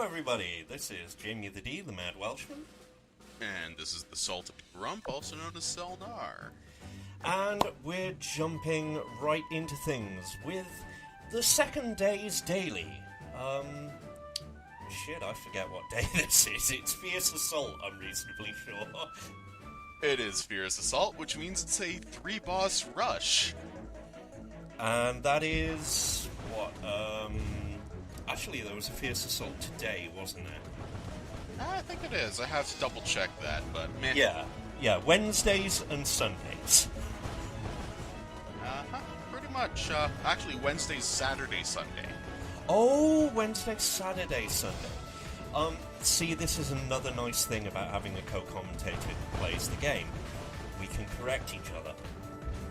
everybody, this is Jamie the D, the Mad Welshman. And this is the Salted Grump, also known as Seldar. And we're jumping right into things with the second day's daily. Shit, I forget what day this is. It's Fierce Assault, I'm reasonably sure. It is Fierce Assault, which means it's a 3-boss rush. And that is... what, Actually, there was a Fierce Assault today, wasn't there? I think it is. I have to double-check that, but meh. Yeah, Wednesdays and Sundays. Pretty much. Actually, Wednesday, Saturday, Sunday. Oh, Wednesday, Saturday, Sunday. See, this is another nice thing about having a co-commentator who plays the game. We can correct each other.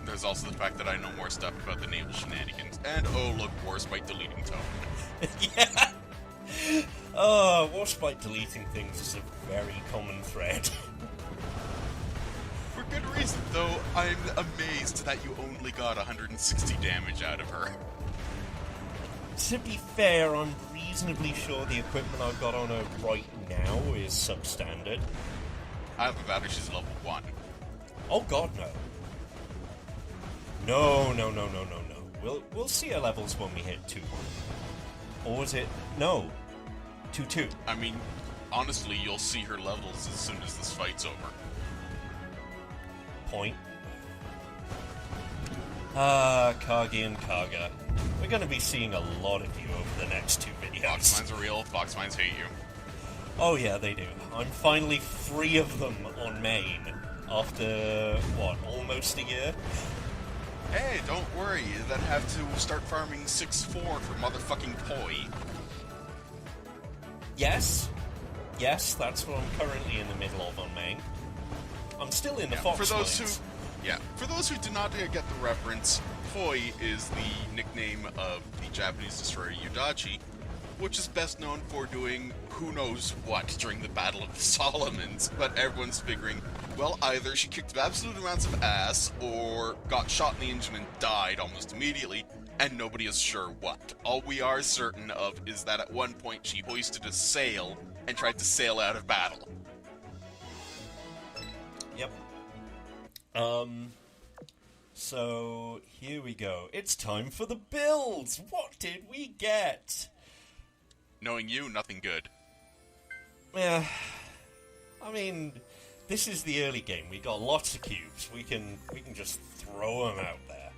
There's also the fact that I know more stuff about the naval shenanigans. And, oh, look, Warspite deleting tone. Yeah! Warspite deleting things is a very common thread. For good reason, though. I'm amazed that you only got 160 damage out of her. To be fair, I'm reasonably sure the equipment I've got on her right now is substandard. I have a battery, she's level 1. Oh god, no. No. We'll see her levels when we hit 2. Or was it... no. 2-2. I mean, honestly, you'll see her levels as soon as this fight's over. Point. Kagi and Kaga. We're going to be seeing a lot of you over the next 2 videos. Fox mines are real, Fox mines hate you. Oh yeah, they do. I'm finally free of them on main after, what, almost a year? Hey, don't worry, then have to start farming 6-4 for motherfucking poi. Yes, that's what I'm currently in the middle of on main. I'm still in the Fox for those mines. For those who did not get the reference, poi is the nickname of the Japanese destroyer Yudachi, which is best known for doing who knows what during the Battle of the Solomons, but everyone's figuring, well, either she kicked absolute amounts of ass, or got shot in the engine and died almost immediately, and nobody is sure what. All we are certain of is that at one point she hoisted a sail and tried to sail out of battle. Yep. So, here we go. It's time for the builds! What did we get? Knowing you, nothing good. Yeah, I mean, this is the early game. We got lots of cubes. We can just throw them out there.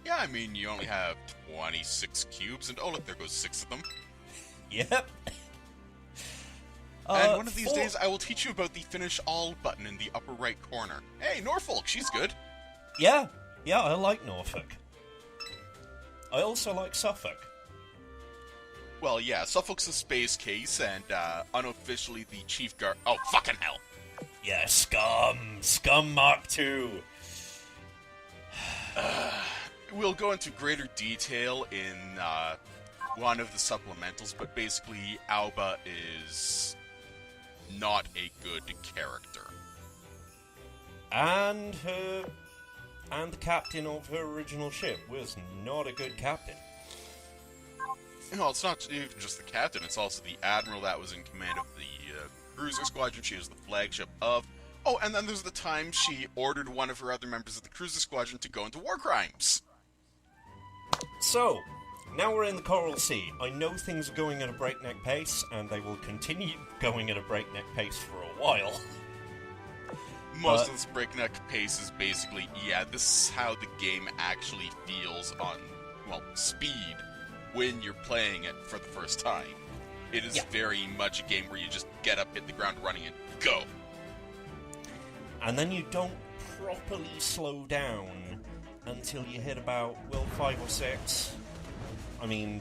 Yeah, I mean, you only have 26 cubes, and oh look, there goes 6 of them. Yep. And one of these days, I will teach you about the Finish All button in the upper right corner. Hey, Norfolk, she's good. Yeah, I like Norfolk. I also like Suffolk. Well, yeah, Suffolk's a space case, and unofficially the Chief Guard... Oh, fucking hell! Yeah, Scum Mark II. We'll go into greater detail in one of the supplementals, but basically, Alba is not a good character. And the captain of her original ship was not a good captain. No, it's not even just the captain, it's also the admiral that was in command of the cruiser squadron she was the flagship of. Oh, and then there's the time she ordered one of her other members of the cruiser squadron to go into war crimes. So, now we're in the Coral Sea. I know things are going at a breakneck pace, and they will continue going at a breakneck pace for a while. Most of this breakneck pace is basically, yeah, this is how the game actually feels on, well, speed when you're playing it for the first time. It is very much a game where you just get up, hit the ground running, and go. And then you don't properly slow down until you hit about, well, 5 or 6. I mean,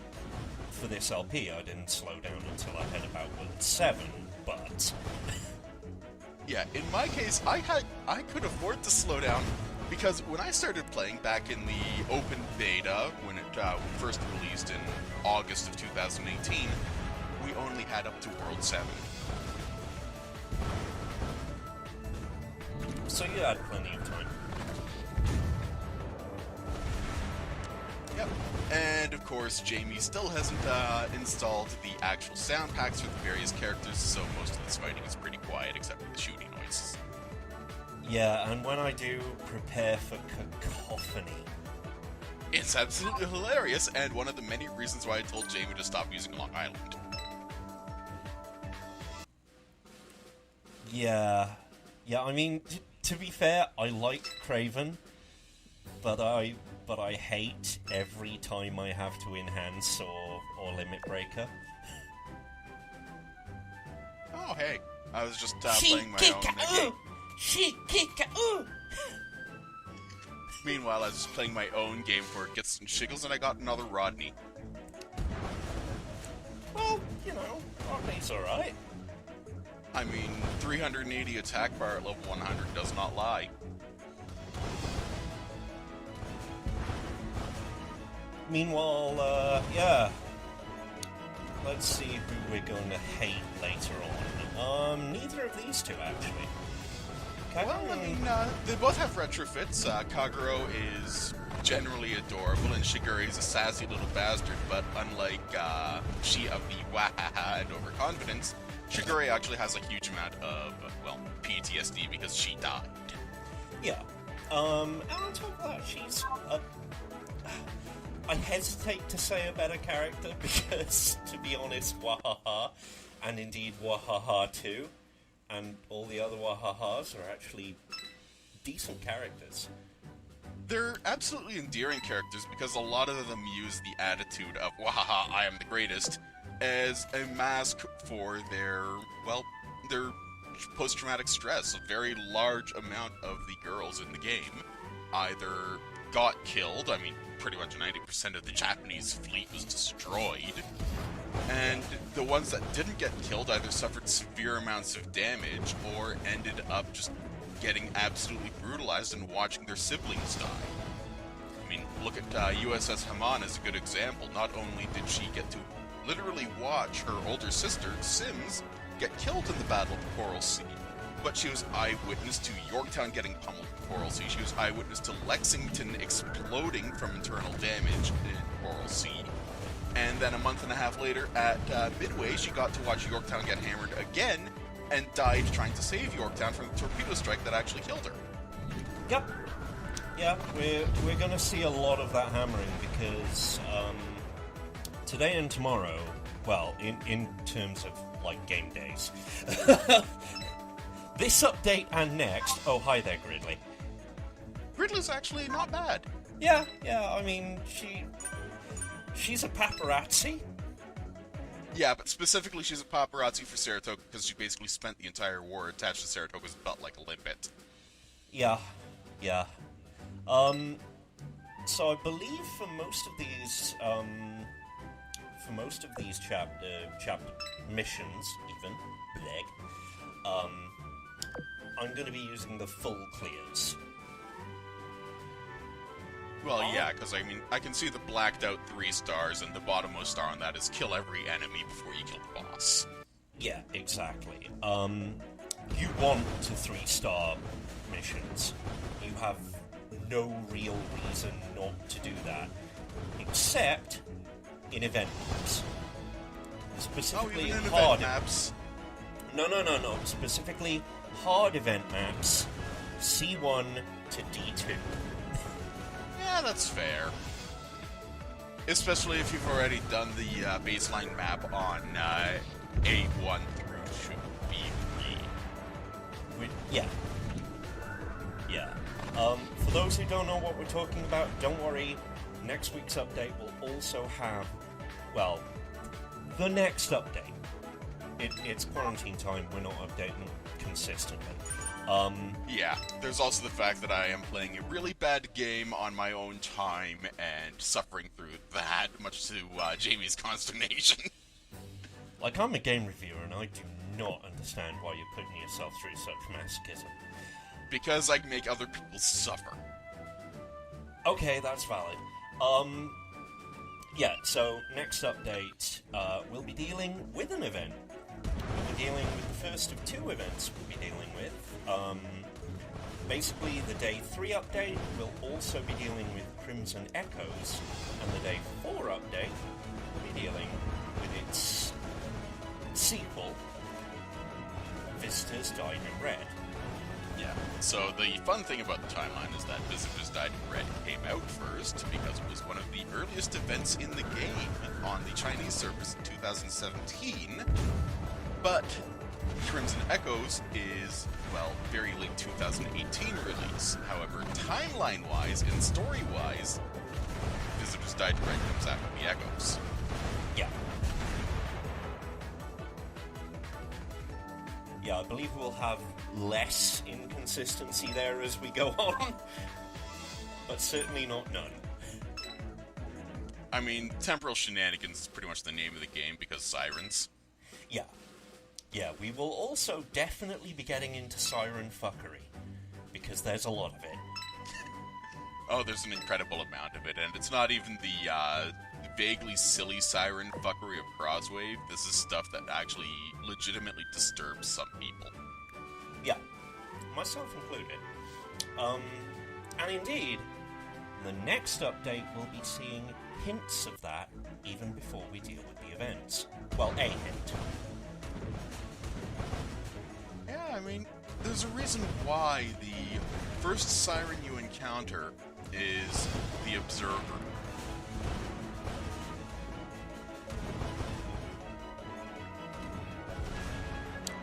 for this LP, I didn't slow down until I hit about, well, 7, but... Yeah, in my case, I could afford to slow down, because when I started playing back in the open beta, when it first released in August of 2018, we only had up to World 7. So you had plenty of time. Yeah, Yep. And of course, Jamie still hasn't installed the actual sound packs for the various characters, so most of this fighting is pretty quiet except for the shooting noises. Yeah, and when I do, prepare for cacophony. It's absolutely hilarious, and one of the many reasons why I told Jamie to stop using Long Island. Yeah, I mean, to be fair, I like Craven, but I hate every time I have to enhance or limit breaker. Oh, hey. I was just playing my own game. Meanwhile, I was just playing my own game for Gets and Shiggles, and I got another Rodney. Well, Rodney's alright. I mean, 380 attack bar at level 100 does not lie. Meanwhile, yeah. Let's see who we're going to hate later on. Neither of these two, actually. Well, I mean, they both have retrofits. Kagero is generally adorable, and Shigure is a sassy little bastard, but unlike she of the wahaha and overconfidence, Shigure actually has a huge amount of, well, PTSD because she died. Yeah. And on top of that, she's I hesitate to say a better character because, to be honest, Wahaha, and indeed Wahaha 2, and all the other Wahahas are actually decent characters. They're absolutely endearing characters because a lot of them use the attitude of, Wahaha, I am the greatest, as a mask for their post-traumatic stress. A very large amount of the girls in the game either got killed, I mean, pretty much 90% of the Japanese fleet was destroyed, and the ones that didn't get killed either suffered severe amounts of damage or ended up just getting absolutely brutalized and watching their siblings die. I mean, look at USS Haman as a good example. Not only did she get to literally watch her older sister, Sims, get killed in the Battle of the Coral Sea, but she was eyewitness to Yorktown getting pummeled in Coral Sea. She was eyewitness to Lexington exploding from internal damage in Coral Sea. And then a month and a half later at Midway, she got to watch Yorktown get hammered again and died trying to save Yorktown from the torpedo strike that actually killed her. Yep. Yeah, we're going to see a lot of that hammering because today and tomorrow, well, in terms of, like, game days, this update and next... Oh, hi there, Gridley. Gridley's actually not bad. Yeah, I mean, she's a paparazzi. Yeah, but specifically she's a paparazzi for Saratoga because she basically spent the entire war attached to Saratoga's belt like a limpet. Yeah. So I believe for most of these chapter missions, even, I'm going to be using the full clears. Well, yeah, because, I mean, I can see the blacked out 3 stars, and the bottommost star on that is kill every enemy before you kill the boss. Yeah, exactly. You want to 3-star missions. You have no real reason not to do that, except in event maps. Specifically even in hard event maps? No. Specifically hard event maps, C1 to D2. Yeah, that's fair. Especially if you've already done the baseline map on A1 through B3. Yeah. For those who don't know what we're talking about, don't worry. Next week's update will also have, well, the next update. It's quarantine time. We're not updating consistently. Yeah, there's also the fact that I am playing a really bad game on my own time and suffering through that, much to Jamie's consternation. Like, I'm a game reviewer and I do not understand why you're putting yourself through such masochism. Because I make other people suffer. Okay, that's valid. Yeah, so next update, we'll be dealing with an event. We'll be dealing with the first of 2 events we'll be dealing with. Basically, the Day 3 update will also be dealing with Crimson Echoes, and the Day 4 update will be dealing with its sequel, Visitors Died in Red. Yeah, so the fun thing about the timeline is that Visitors Died in Red came out first because it was one of the earliest events in the game on the Chinese servers in 2017, but Crimson Echoes is, well, very late 2018 release. However, timeline-wise and story-wise, Visitors Died in Red comes after the Echoes. Yeah. Yeah, I believe we'll have less inconsistency there as we go on, but certainly not none. I mean, Temporal Shenanigans is pretty much the name of the game because sirens. Yeah. Yeah, we will also definitely be getting into siren fuckery, because there's a lot of it. Oh, there's an incredible amount of it, and it's not even the vaguely silly siren fuckery of Crosswave. This is stuff that actually legitimately disturbs some people. Yeah, myself included. And indeed, the next update will be seeing hints of that even before we deal with the events. Well, a hint. Yeah, I mean, there's a reason why the first siren you encounter is the Observer.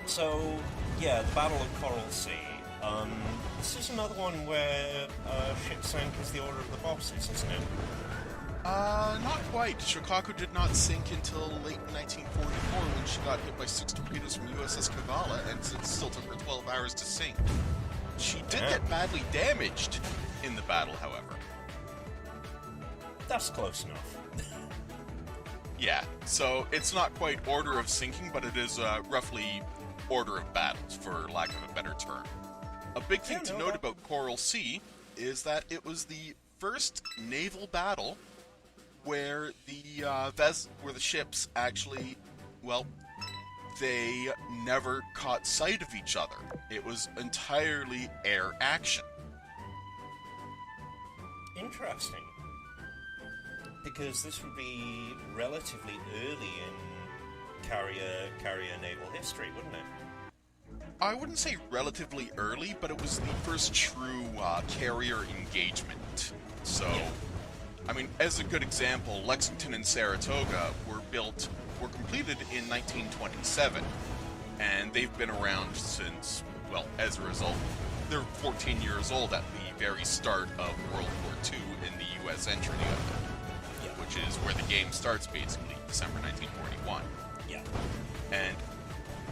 So, yeah, the Battle of Coral Sea. This is another one where ship sank is the order of the bosses, isn't it? Not quite. Shikoku did not sink until late 1944 when she got hit by 6 torpedoes from USS Kavala, and it still took her 12 hours to sink. She did get badly damaged in the battle, however. That's close enough. Yeah, so it's not quite order of sinking, but it is roughly order of battles, for lack of a better term. A big thing to note about Coral Sea is that it was the first naval battle where the ships actually, well, they never caught sight of each other. It was entirely air action. Interesting. Because this would be relatively early in carrier naval history, wouldn't it? I wouldn't say relatively early, but it was the first true carrier engagement. So, I mean, as a good example, Lexington and Saratoga were completed in 1927, and they've been around since, well, as a result, they're 14 years old at the very start of World War II in the U.S. entry of it, which is where the game starts, basically, December 1941. Yeah. And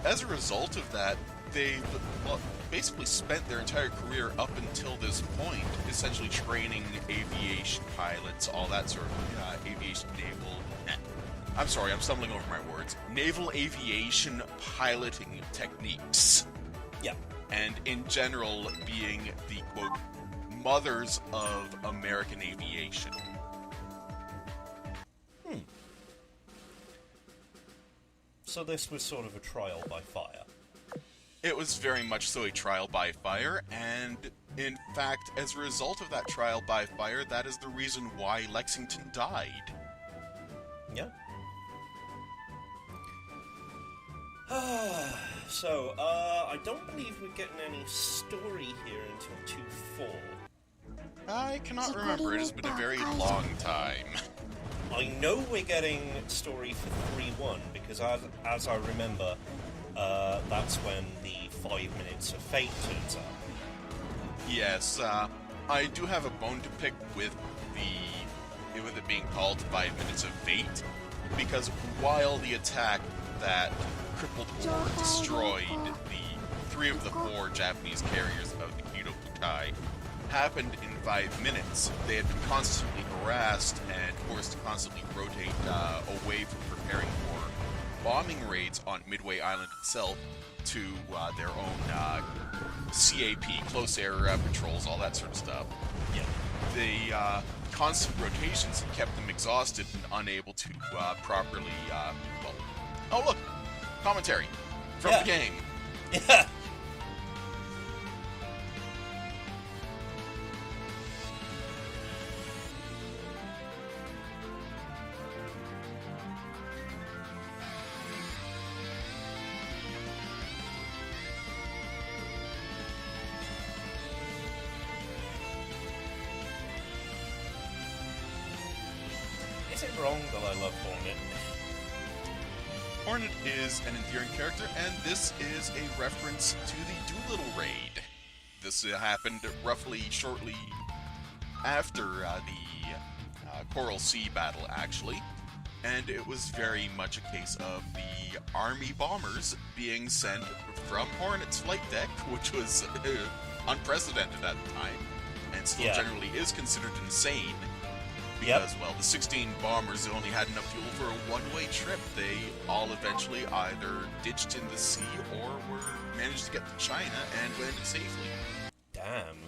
as a result of that, they've basically spent their entire career up until this point essentially training aviation pilots, all that sort of I'm sorry, I'm stumbling over my words. Naval aviation piloting techniques. Yeah. And in general, being the, quote, mothers of American aviation. So this was sort of a trial by fire. It was very much so a trial by fire, and in fact, as a result of that trial by fire, that is the reason why Lexington died. Yeah. So, I don't believe we're getting any story here until 2-4. I cannot remember, it has been a very long time. I know we're getting story for 3-1, because as I remember, that's when the 5 minutes of fate turns up. Yes, I do have a bone to pick with it being called 5 minutes of fate, because while the attack that crippled or destroyed the 3 of the 4 Japanese carriers of the Kido Butai happened in 5 minutes, they had been constantly harassed and forced to constantly rotate away from preparing for bombing raids on Midway Island itself to their own CAP, close air patrols, all that sort of stuff. Yeah. The constant rotations had kept them exhausted and unable to properly, oh look! Commentary from the game. Yeah. is it wrong that I love Hornet? Hornet is an endearing character, and this is a reference to the Doolittle raid. This happened roughly shortly after the Coral Sea battle, actually, and it was very much a case of the Army bombers being sent from Hornet's flight deck, which was unprecedented at the time, and still generally is considered insane. Because, well, the 16 bombers only had enough fuel for a one-way trip. They all eventually either ditched in the sea or managed to get to China and landed safely. Damn.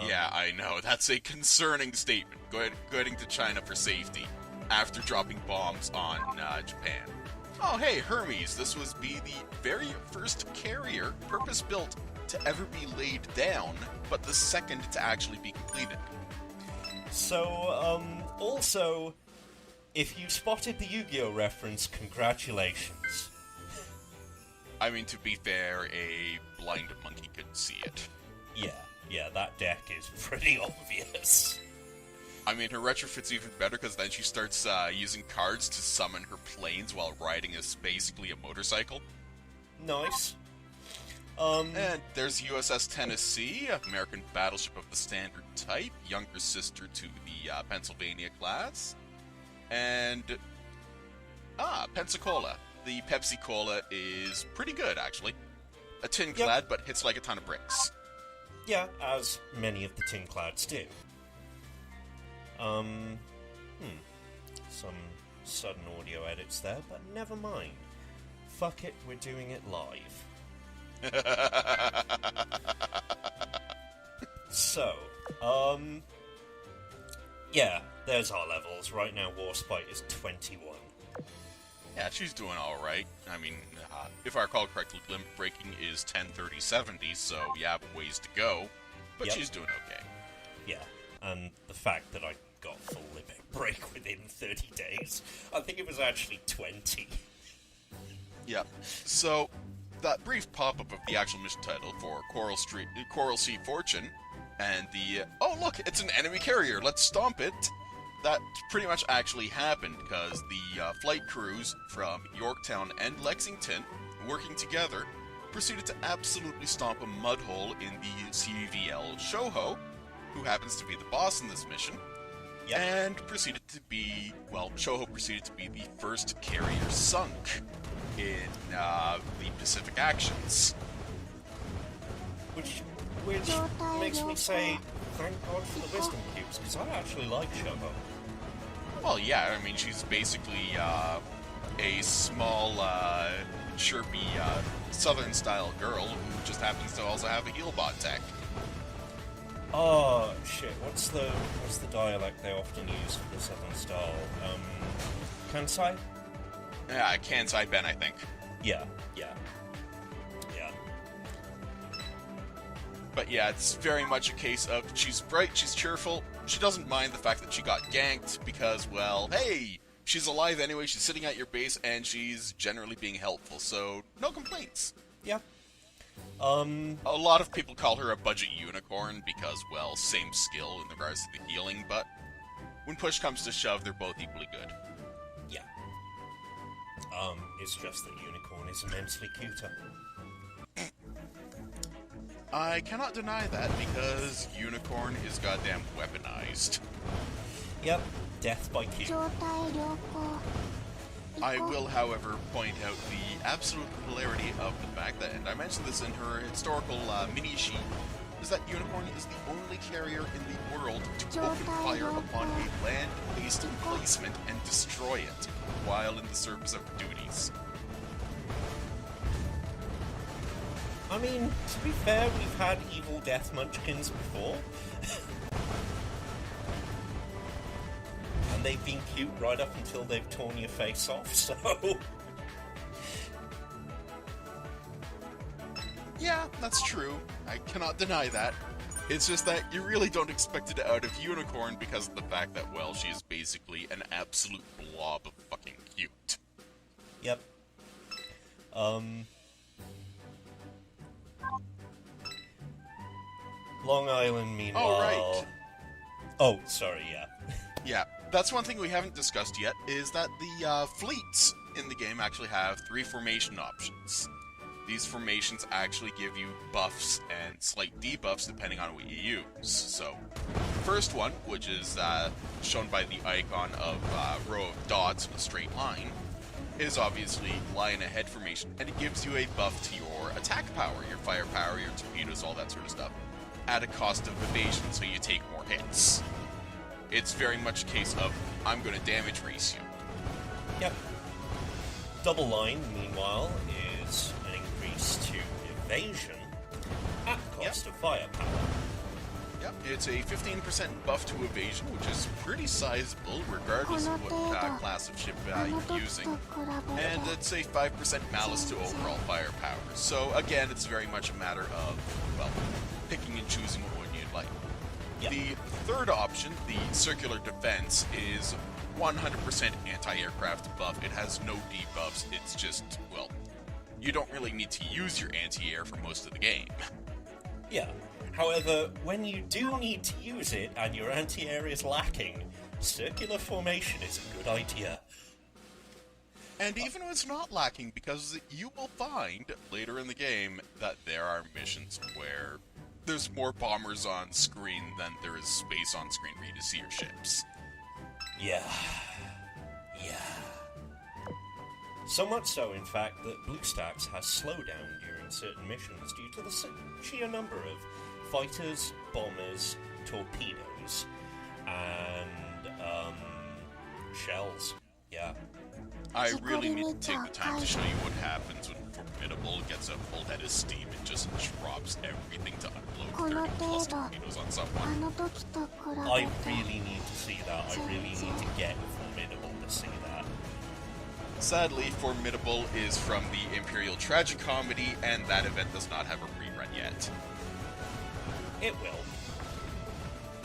Yeah, I know. That's a concerning statement. Going to China for safety after dropping bombs on Japan. Oh, hey, Hermes. This was the very first carrier purpose-built to ever be laid down, but the second to actually be completed. So, also, if you spotted the Yu-Gi-Oh! Reference, congratulations. I mean, to be fair, a blind monkey could see it. Yeah, that deck is pretty obvious. I mean, her retrofit's even better because then she starts using cards to summon her planes while riding basically a motorcycle. Nice. And there's USS Tennessee, American battleship of the standard type, younger sister to the Pennsylvania class. And, Pensacola. The Pepsi Cola is pretty good, actually. A tin-clad, but hits like a ton of bricks. Yeah, as many of the tin-clads do. Some sudden audio edits there, but never mind. Fuck it, we're doing it live. So, yeah, there's our levels. Right now, Warspite is 21. Yeah, she's doing alright. I mean, if I recall correctly, Limit Breaking is 10-30-70, so yeah, ways to go. But she's doing okay. Yeah, and the fact that I got full Limit Break within 30 days, I think it was actually 20. Yeah, so that brief pop-up of the actual mission title for Coral Sea Fortune, and the, oh look, it's an enemy carrier, let's stomp it, that pretty much actually happened, because the flight crews from Yorktown and Lexington, working together, proceeded to absolutely stomp a mud hole in the CVL Shoho, who happens to be the boss in this mission, and proceeded to be, well, Shoho proceeded to be the first carrier sunk in the Pacific actions. Which makes me say, thank God for the wisdom cubes, because I actually like Shoho. Well, yeah, I mean, she's basically a small, chirpy, southern-style girl who just happens to also have a healbot tech. Oh, shit, what's the dialect they often use for the southern style? Kansai? Yeah, Kansai Ben, I think. Yeah. But yeah, it's very much a case of she's bright, she's cheerful, she doesn't mind the fact that she got ganked because, well, hey, she's alive anyway, she's sitting at your base, and she's generally being helpful, so no complaints. Yeah. A lot of people call her a budget unicorn because, well, same skill in regards to the healing, but when push comes to shove, they're both equally good. Yeah. It's just that Unicorn is immensely cuter. I cannot deny that because Unicorn is goddamn weaponized. Yep, death by Q. I will, however, point out the absolute hilarity of the fact that, and I mentioned this in her historical mini-sheet, is that Unicorn is the only carrier in the world to open fire upon a land-based emplacement and destroy it while in the service of duties. I mean, to be fair, we've had evil death munchkins before. And they've been cute right up until they've torn your face off, so... Yeah, that's true. I cannot deny that. It's just that you really don't expect it out of Unicorn because of the fact that, well, she is basically an absolute blob of fucking cute. Yep. Long Island, meanwhile... Oh, right. Oh, sorry, yeah. Yeah, that's one thing we haven't discussed yet, is that the fleets in the game actually have 3 formation options. These formations actually give you buffs and slight debuffs depending on what you use. So, first one, which is shown by the icon of a row of dots in a straight line, is obviously line ahead formation, and it gives you a buff to your attack power, your firepower, your torpedoes, all that sort of stuff, at a cost of evasion, so you take more hits. It's very much a case of, I'm going to damage race you. Yep. Double line, meanwhile, is an increase to evasion at cost of firepower. Yep, it's a 15% buff to evasion, which is pretty sizable, regardless of what class of ship you're using. And it's a 5% malice to overall firepower. So, again, it's very much a matter of, well, picking and choosing what one you'd like. Yep. The third option, the circular defense, is 100% anti-aircraft buff. It has no debuffs. It's just, well, you don't really need to use your anti-air for most of the game. Yeah. However, when you do need to use it and your anti-air is lacking, circular formation is a good idea. And even if it's not lacking, because you will find later in the game that there are missions where there's more bombers on screen than there is space on screen for you to see your ships. Yeah. So much so, in fact, that BlueStacks has slowdown during certain missions due to the sheer number of fighters, bombers, torpedoes, and shells. Yeah. I really need to take the time to show you what happens when Formidable gets a full head of steam and just drops everything to unload 30 plus torpedoes on someone. I really need to see that. I really need to get Formidable to see that. Sadly, Formidable is from the Imperial Tragicomedy, and that event does not have a rerun yet. It will.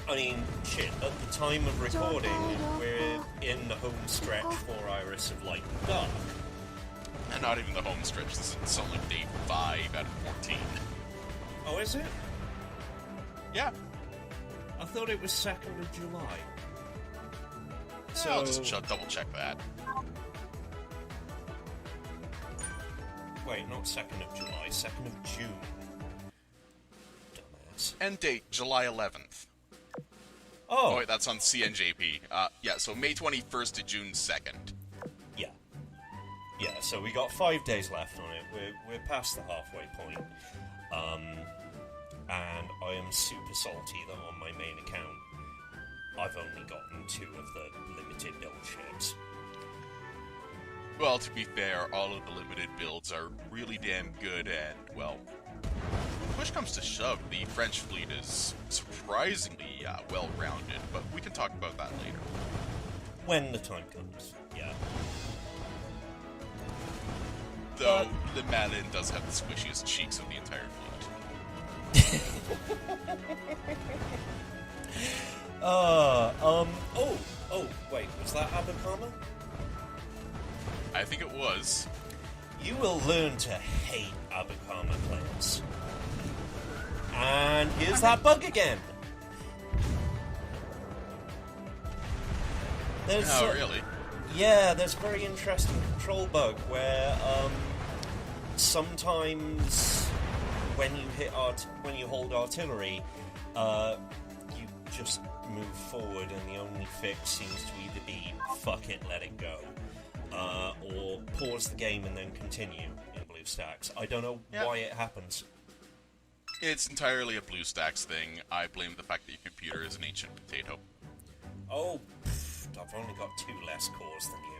I mean, shit, at the time of recording, we're in the home stretch for Iris of Light and Dark. And not even the home stretch, this is only day 5 out of 14. Oh, is it? Yeah. I thought it was 2nd of July. So I'll just double check that. Wait, not 2nd of July, 2nd of June. Dumbass. End date, July 11th. Oh, wait, that's on CNJP. Yeah, so May 21st to June 2nd. Yeah, so we got 5 days left on it. We're past the halfway point. And I am super salty that on my main account, I've only gotten 2 of the limited build ships. Well, to be fair, all of the limited builds are really damn good, and, well, when push comes to shove, the French fleet is surprisingly well-rounded, but we can talk about that later. When the time comes, yeah. Though, the Malin does have the squishiest cheeks of the entire fleet. Wait, was that Abacama? I think it was. You will learn to hate Abacama players. And here's that bug again. Oh, really? Yeah, there's a very interesting control bug where sometimes when you hold artillery, you just move forward, and the only fix seems to either be fuck it, let it go, or pause the game and then continue in BlueStacks. I don't know why it happens. It's entirely a BlueStacks thing. I blame the fact that your computer is an ancient potato. Oh, I've only got 2 less cores than you.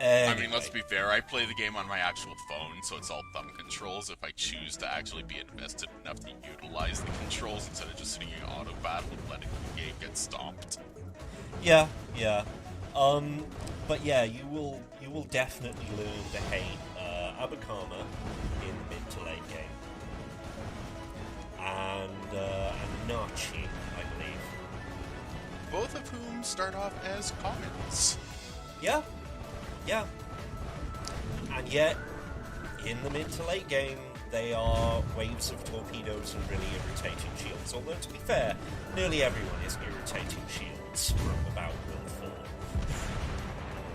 I mean, let's be fair, I play the game on my actual phone, so it's all thumb controls if I choose to actually be invested enough to utilize the controls instead of just sitting in auto battle and letting the game get stomped. Yeah. But yeah, you will definitely learn to hate Abacama in mid to late game. And Nachi, I believe. Both of whom start off as commons. Yeah. And yet, in the mid to late game, they are waves of torpedoes and really irritating shields. Although, to be fair, nearly everyone is irritating shields from about Will 4.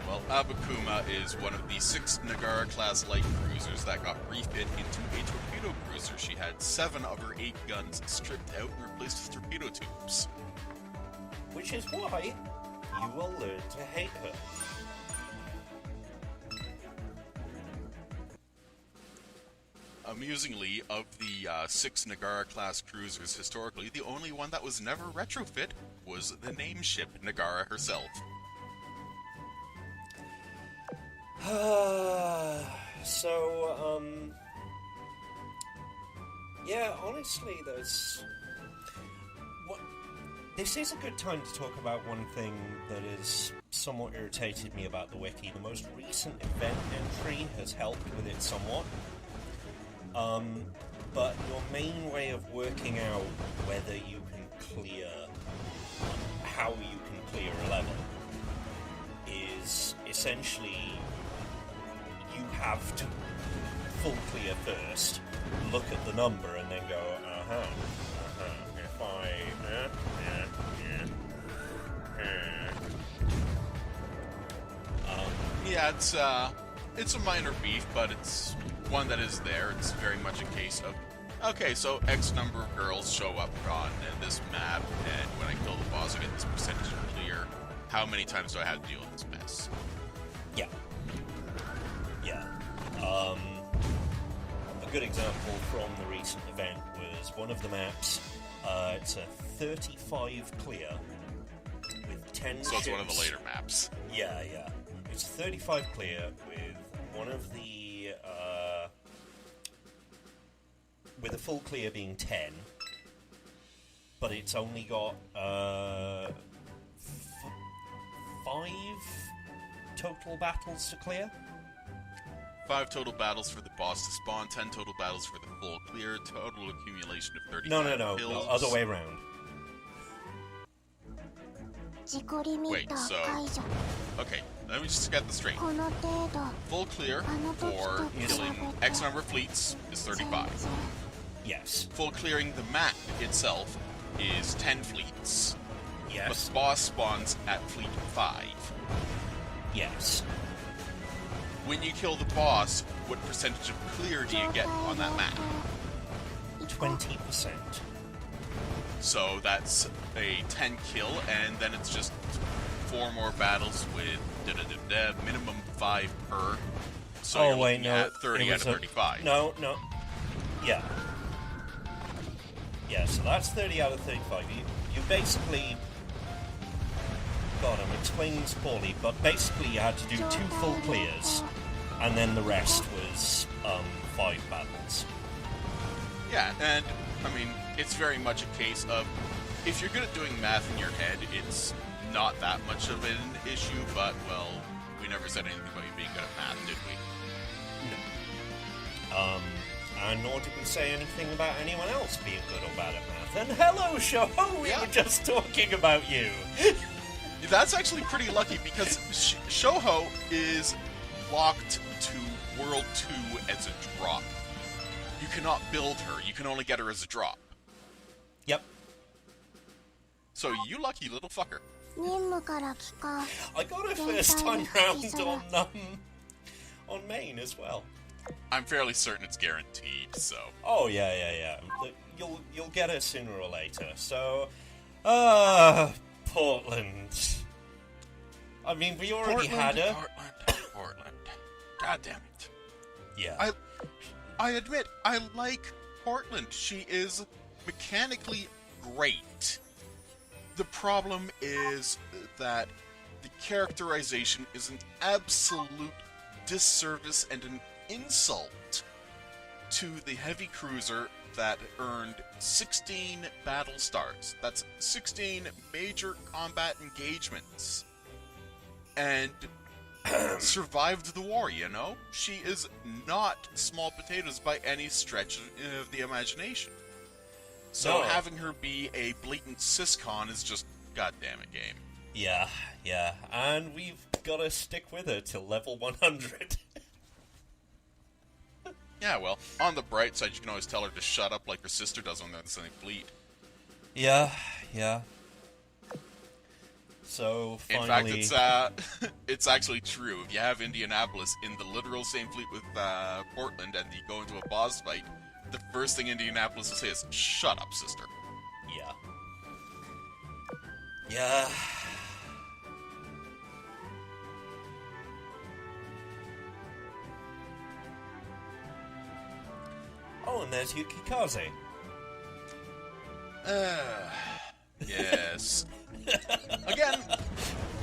Well, Abakuma is one of the 6 Nagara-class light cruisers that got refit into a torpedo cruiser. She had 7 of her 8 guns stripped out and replaced with torpedo tubes. Which is why you will learn to hate her. Amusingly, of the 6 Nagara-class cruisers historically, the only one that was never retrofit was the name ship, Nagara herself. Yeah, honestly, this is a good time to talk about one thing that has somewhat irritated me about the wiki. The most recent event entry has helped with it somewhat. But your main way of working out whether you can clear, how you can clear a level, is essentially you have to full clear first, look at the number, and then go, if I, Yeah, it's a minor beef, but it's one that is there. It's very much a case of, okay, so X number of girls show up on this map, and when I kill the boss, I get this percentage of clear. How many times do I have to deal with this mess? Yeah. A good example from the recent event was one of the maps. It's a 35 clear with 10 So it's ships. one of the later maps. Yeah. It's 35 clear with one of the with a full clear being 10, but it's only got 5 total battles to clear. 5 total battles for the boss to spawn, 10 total battles for the full clear, total accumulation of 35 No, kills. other way around. Wait, so... Okay, let me just get this straight. Full clear for killing X number of fleets is 35. Yes. Full clearing the map itself is 10 fleets. But Yes. the boss spawns at fleet 5. Yes. When you kill the boss, what percentage of clear do you get on that map? 20%. So that's a 10 kill, and then it's just 4 more battles with minimum 5 per. So you're looking at 30 out of 35. No. Yeah. Yeah, so that's 30 out of 35. You basically... God, I'm explaining this poorly, but basically you had to do 2 full clears, and then the rest was 5 battles. Yeah, and, I mean, it's very much a case of, if you're good at doing math in your head, it's not that much of an issue, but, well, we never said anything about you being good at math, did we? No. And nor did we say anything about anyone else being good or bad at math. And hello, Shoho! We were just talking about you! That's actually pretty lucky, because Shoho is locked to World 2 as a drop. You cannot build her, you can only get her as a drop. Yep. So you lucky little fucker. I got her first time round on main as well. I'm fairly certain it's guaranteed, so... Oh, yeah. You'll get her sooner or later. So, Portland. I mean, we already had her. Portland. God damn it. Yeah. I admit, I like Portland. She is mechanically great. The problem is that the characterization is an absolute disservice and an insult to the heavy cruiser that earned 16 battle stars. That's 16 major combat engagements. And survived the war, you know? She is not small potatoes by any stretch of the imagination. So having her be a blatant syscon is just goddamn it game. Yeah. And we've got to stick with her till level 100. Yeah, Yeah, well, on the bright side, you can always tell her to shut up like her sister does when they're in the same fleet. Yeah. So, finally... In fact, it's actually true. If you have Indianapolis in the literal same fleet with Portland and you go into a boss fight, the first thing Indianapolis will say is, shut up, sister. Yeah. Oh, and there's Yukikaze. Yes. Again,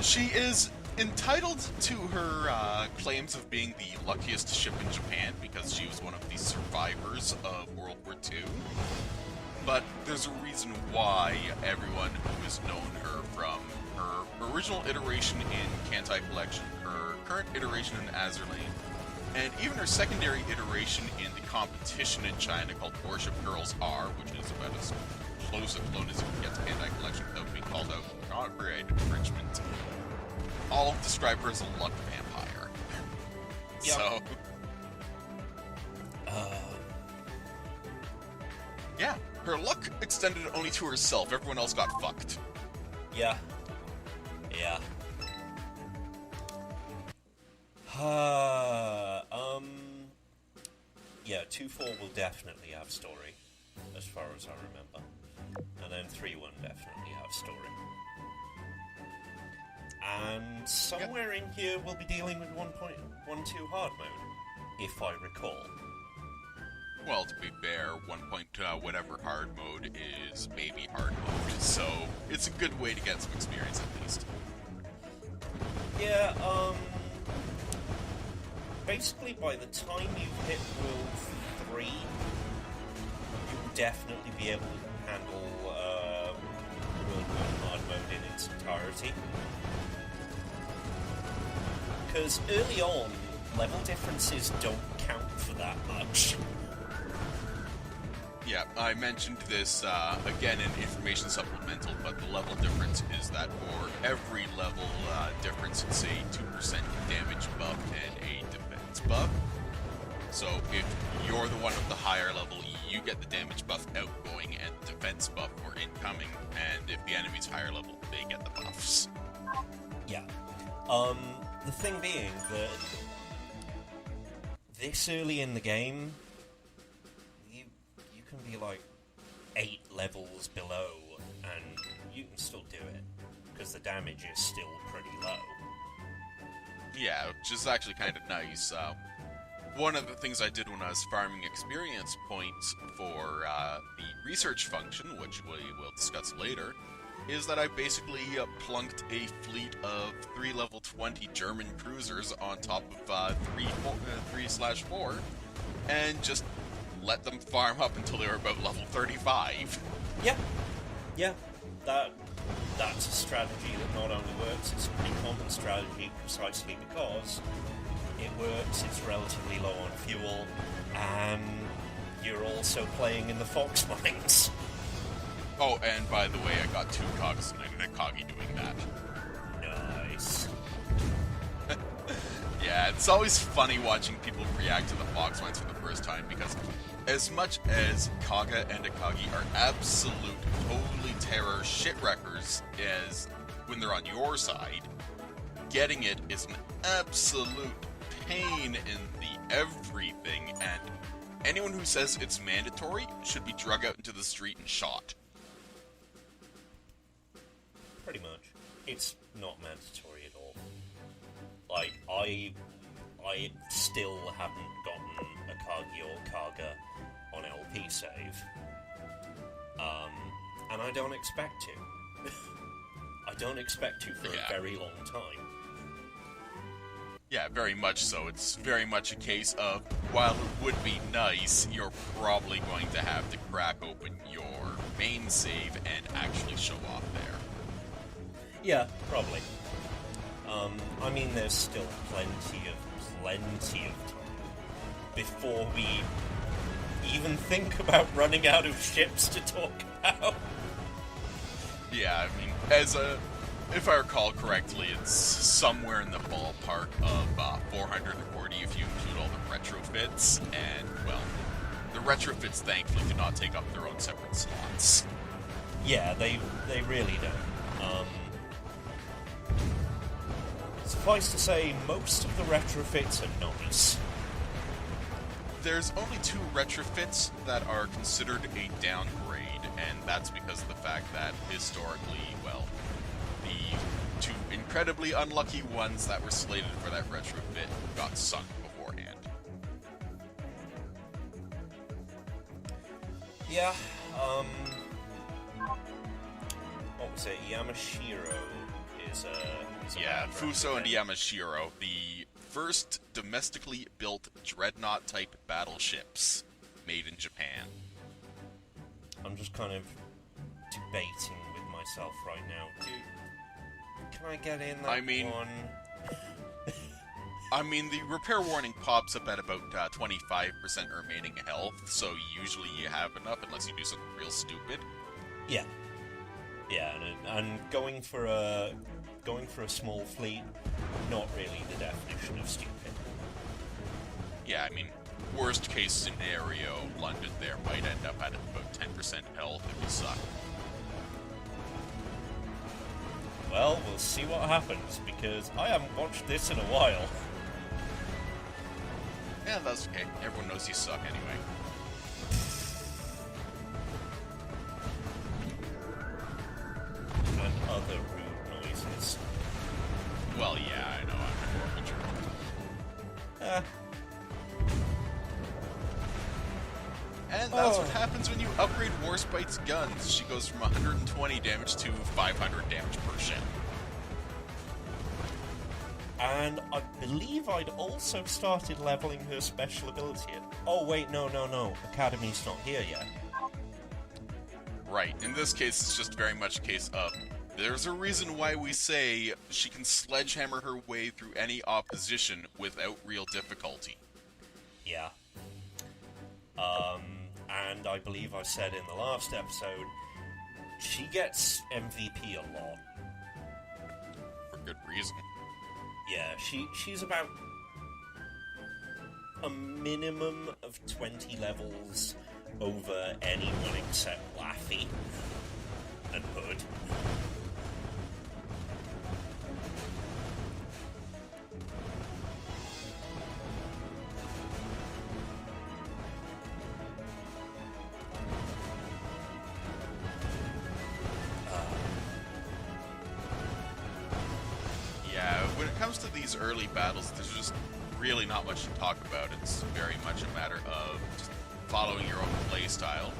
she is entitled to her claims of being the luckiest ship in Japan because she was one of the survivors of World War II. But there's a reason why everyone who has known her from her original iteration in Kantai Collection, her current iteration in Azur, and even her secondary iteration in the competition in China called Warship Girls R, which is about as close a clone as you can get to Kantai Collection without being called out for copyright infringement, all describe her as a luck vampire. Yep. So... yeah, her luck extended only to herself. Everyone else got fucked. Yeah. Yeah, 2-4 will definitely have story, as far as I remember. And then 3-1 definitely have story. And somewhere in here we'll be dealing with 1.12 hard mode, if I recall. Well, to be fair, 1. Whatever hard mode is baby hard mode, so it's a good way to get some experience at least. Yeah, basically by the time you've hit World 3, you'll definitely be able to handle World 1 hard mode in its entirety. Because early on, level differences don't count for that much. Yeah, I mentioned this again in Information Supplemental, but the level difference is that for every level difference, it's a 2% damage buff and a defense buff. So if you're the one with the higher level, you get the damage buff outgoing and the defense buff for incoming, and if the enemy's higher level, they get the buffs. Yeah. The thing being that this early in the game, you can be like 8 levels below and you can still do it because the damage is still pretty low. Yeah, which is actually kind of nice. One of the things I did when I was farming experience points for the research function, which we will discuss later, is that I basically plunked a fleet of 3 level 20 German cruisers on top of 3/4 and just let them farm up until they were about level 35. Yeah, that's a strategy that not only works, it's a pretty common strategy precisely because it works, it's relatively low on fuel, and you're also playing in the Fox mines. Oh, and by the way, I got 2 cogs and a coggy doing that. Nice. Yeah, it's always funny watching people react to the Fox mines for the first time, because as much as Kaga and Akagi are absolute, totally terror shit-wreckers as when they're on your side, getting it is an absolute pain in the everything, and anyone who says it's mandatory should be drug out into the street and shot. Pretty much. It's not mandatory at all. Like, I still haven't gotten Akagi or Kaga on LP save. And I don't expect to. I don't expect to for a very long time. Yeah, very much so. It's very much a case of, while it would be nice, you're probably going to have to crack open your main save and actually show off there. Yeah, probably. I mean, there's still plenty of time before we even think about running out of ships to talk about. Yeah, I mean, as If I recall correctly, it's somewhere in the ballpark of 440 if you include all the retrofits, and, well, the retrofits thankfully do not take up their own separate slots. Yeah, they really don't. Suffice to say, most of the retrofits are nice. There's only 2 retrofits that are considered a downgrade, and that's because of the fact that historically, well, the 2 incredibly unlucky ones that were slated for that retrofit got sunk beforehand. Yeah, what was it? Yamashiro is a Yeah, bad Fuso and retrofit. Yamashiro, the first domestically built dreadnought-type battleships made in Japan. I'm just kind of debating with myself right now. Can I get in that one? I mean, the repair warning pops up at about 25% remaining health, so usually you have enough unless you do something real stupid. Yeah. Yeah, and going for a small fleet, not really the definition of stupid. Yeah, I mean, worst case scenario, London there might end up at about 10% health if you suck. Well, we'll see what happens, because I haven't watched this in a while. Yeah, that's okay. Everyone knows you suck anyway. And other rude noises. Well, yeah, I know, I'm a horrible jerk. And that's what happens when you upgrade Warspite's guns. She goes from 120 damage to 500 damage per shell. And I believe I'd also started leveling her special ability. Oh, wait, no. Academy's not here yet. Right. In this case, it's just very much a case of there's a reason why we say she can sledgehammer her way through any opposition without real difficulty. Yeah. And I believe I said in the last episode, she gets MVP a lot. For good reason. Yeah, she's about a minimum of 20 levels over anyone except Laffy and Hood. When it comes to these early battles, there's just really not much to talk about. It's very much a matter of just following your own playstyle,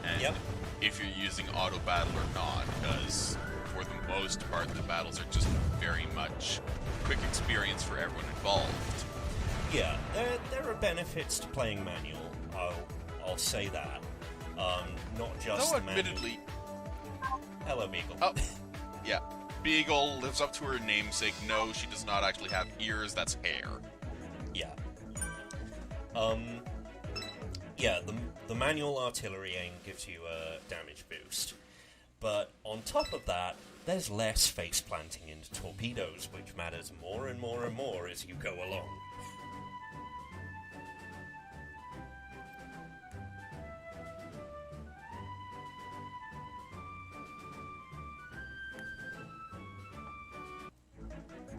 and if you're using auto battle or not, because for the most part, the battles are just very much quick experience for everyone involved. Yeah, there are benefits to playing manual. I'll say that. Not just Though the manual. admittedly, Hello, Beagle. oh, yeah. Beagle lives up to her namesake. No, she does not actually have ears, that's hair. Yeah. Yeah, the manual artillery aim gives you a damage boost. But on top of that, there's less face planting into torpedoes, which matters more and more and more as you go along.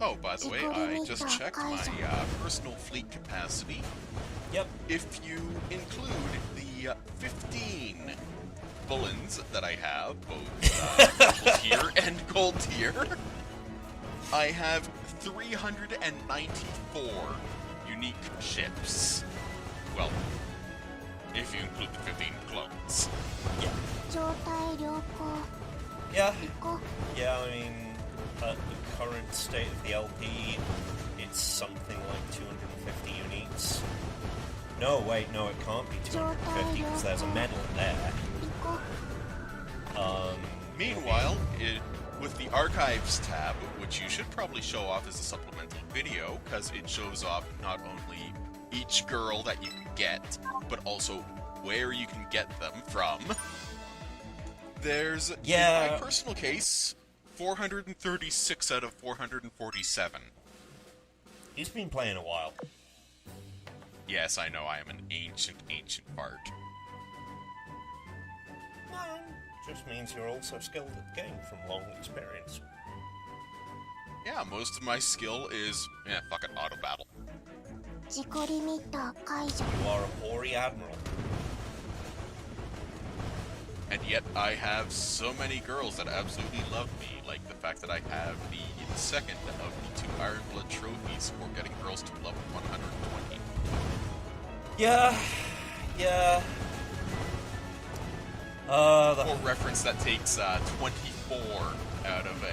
Oh, by the way, I just checked my personal fleet capacity. Yep. If you include the 15 Bullens that I have, both purple tier and gold tier, I have 394 unique ships. Well, if you include the 15 clones. Yeah. Yeah, I mean, at the current state of the LP, it's something like 250 uniques. No, wait, no, it can't be 250 because there's a medal there. Meanwhile, with the Archives tab, which you should probably show off as a supplemental video, because it shows off not only each girl that you can get, but also where you can get them from. There's, in my personal case, 436 out of 447. He's been playing a while. Yes, I know, I am an ancient fart. No, just means you're also skilled at the game from long experience. Yeah, most of my skill is, fuck it, auto battle. You are a hoary admiral. And yet I have so many girls that absolutely love me, like the fact that I have the second of the 2 Iron Blood trophies for getting girls to level 120. Yeah. For reference, that takes 24 out of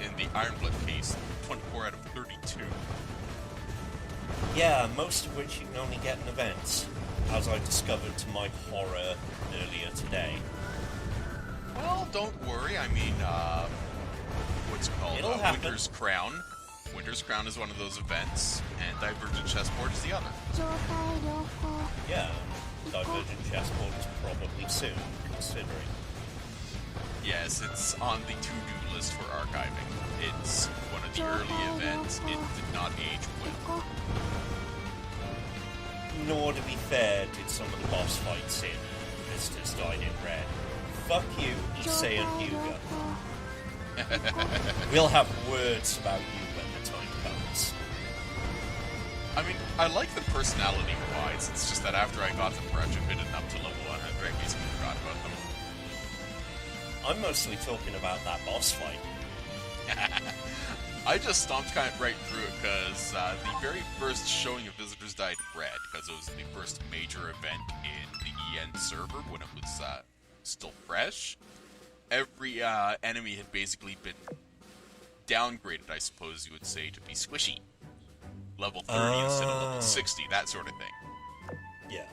in the Iron Blood case, 24 out of 32. Yeah, most of which you can only get in events, as I discovered to my horror earlier today. Well, don't worry, I mean, what's it called? It'll happen. Winter's Crown. Winter's Crown is one of those events, and Divergent Chessboard is the other. Yeah, Divergent Chessboard is probably soon, considering. Yes, it's on the to-do list for archiving. It's one of the early events. It did not age well. Nor, to be fair, did some of the boss fights in Vistas Dyed in Red. Fuck you, Issei and Hyuga. We'll have words about you when the time comes. I mean, I like them personality-wise. It's just that after I got them regimented up to level 100, I basically forgot about them. I'm mostly talking about that boss fight. I just stomped kind of right through it because the very first showing of Visitors Died Red, because it was the first major event in the EN server when it was still fresh, every enemy had basically been downgraded, I suppose you would say, to be squishy. Level 30 instead of level 60, that sort of thing. Yeah.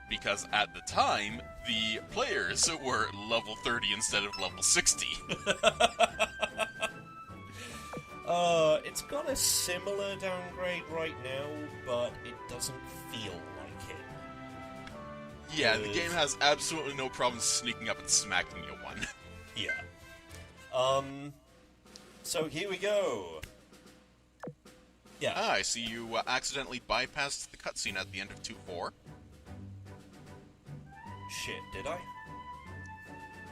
Because at the time, the players were level 30 instead of level 60. It's got a similar downgrade right now, but it doesn't feel like it. Yeah, the game has absolutely no problem sneaking up and smacking you one. Yeah. So here we go. Yeah. I see you accidentally bypassed the cutscene at the end of 2-4. Shit, did I?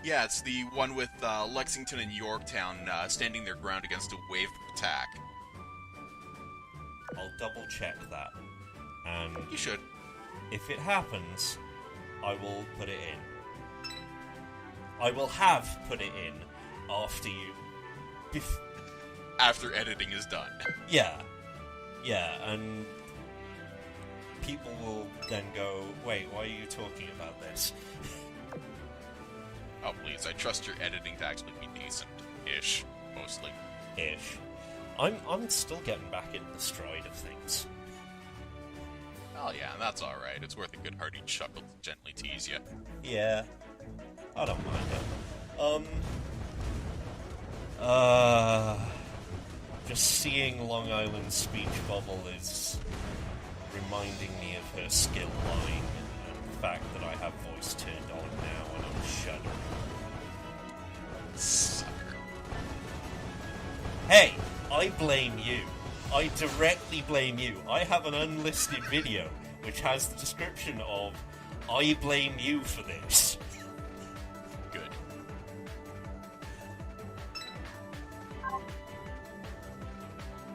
Yeah, it's the one with Lexington and Yorktown standing their ground against a wave attack. I'll double check that. And You should. if it happens, I will put it in. I will have put it in after you... After editing is done. Yeah, and people will then go, wait, why are you talking about this? Oh, please, I trust your editing to actually be decent-ish, mostly. Ish. I'm still getting back into the stride of things. Oh yeah, that's alright. It's worth a good hearty chuckle to gently tease you. Yeah, I don't mind it. Just seeing Long Island's speech bubble is reminding me of her skill line and the fact that I have voice turned on now and I'm shuddering. Sucker. Hey, I blame you. I directly blame you. I have an unlisted video which has the description of I blame you for this. Good.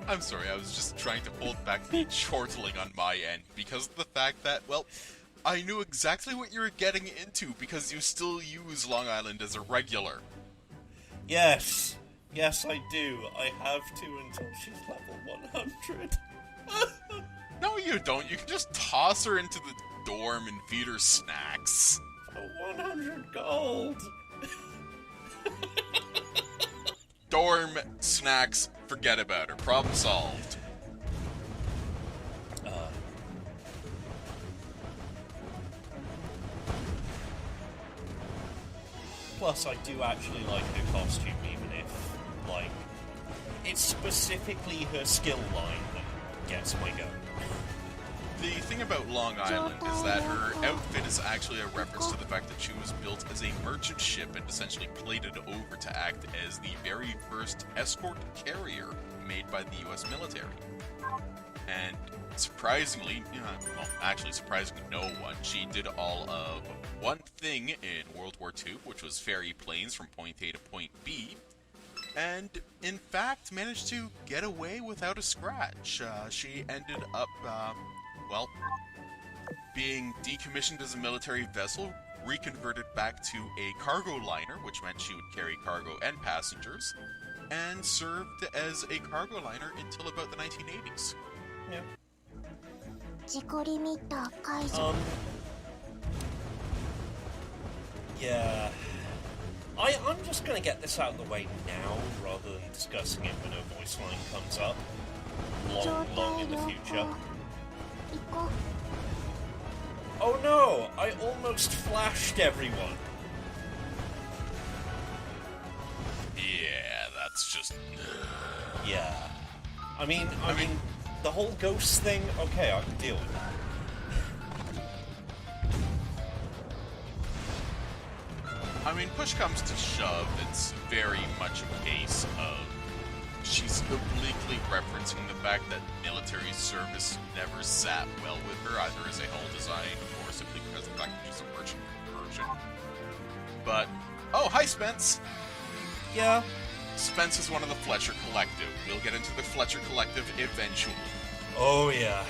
I'm sorry, I was just trying to hold back the chortling on my end because of the fact that, well, I knew exactly what you were getting into because you still use Long Island as a regular. Yes, I do. I have to until she's level 100. No, you don't. You can just toss her into the dorm and feed her snacks. For 100 gold. Dorm, snacks, forget about her. Problem solved. Plus, I do actually like her costume, even if, like, it's specifically her skill line that gets my goat. The thing about Long Island is that her outfit is actually a reference to the fact that she was built as a merchant ship and essentially plated over to act as the very first escort carrier made by the US military. And surprisingly, surprisingly no one, she did all of one thing in World War II, which was ferry planes from point A to point B, and in fact managed to get away without a scratch. She ended up, being decommissioned as a military vessel, reconverted back to a cargo liner, which meant she would carry cargo and passengers, and served as a cargo liner until about the 1980s. Yeah. Yeah. I'm just gonna get this out of the way now, rather than discussing it when her voice line comes up. Long in the future. Oh no! I almost flashed everyone! Yeah, that's just... Yeah. I mean, the whole ghost thing, okay, I can deal with that. I mean, push comes to shove, it's very much a case of she's obliquely referencing the fact that military service never sat well with her, either as a hull design or simply because of the fact that she's a merchant version. But, oh, hi, Spence! Yeah. Spence is one of the Fletcher Collective. We'll get into the Fletcher Collective eventually. Oh, yeah.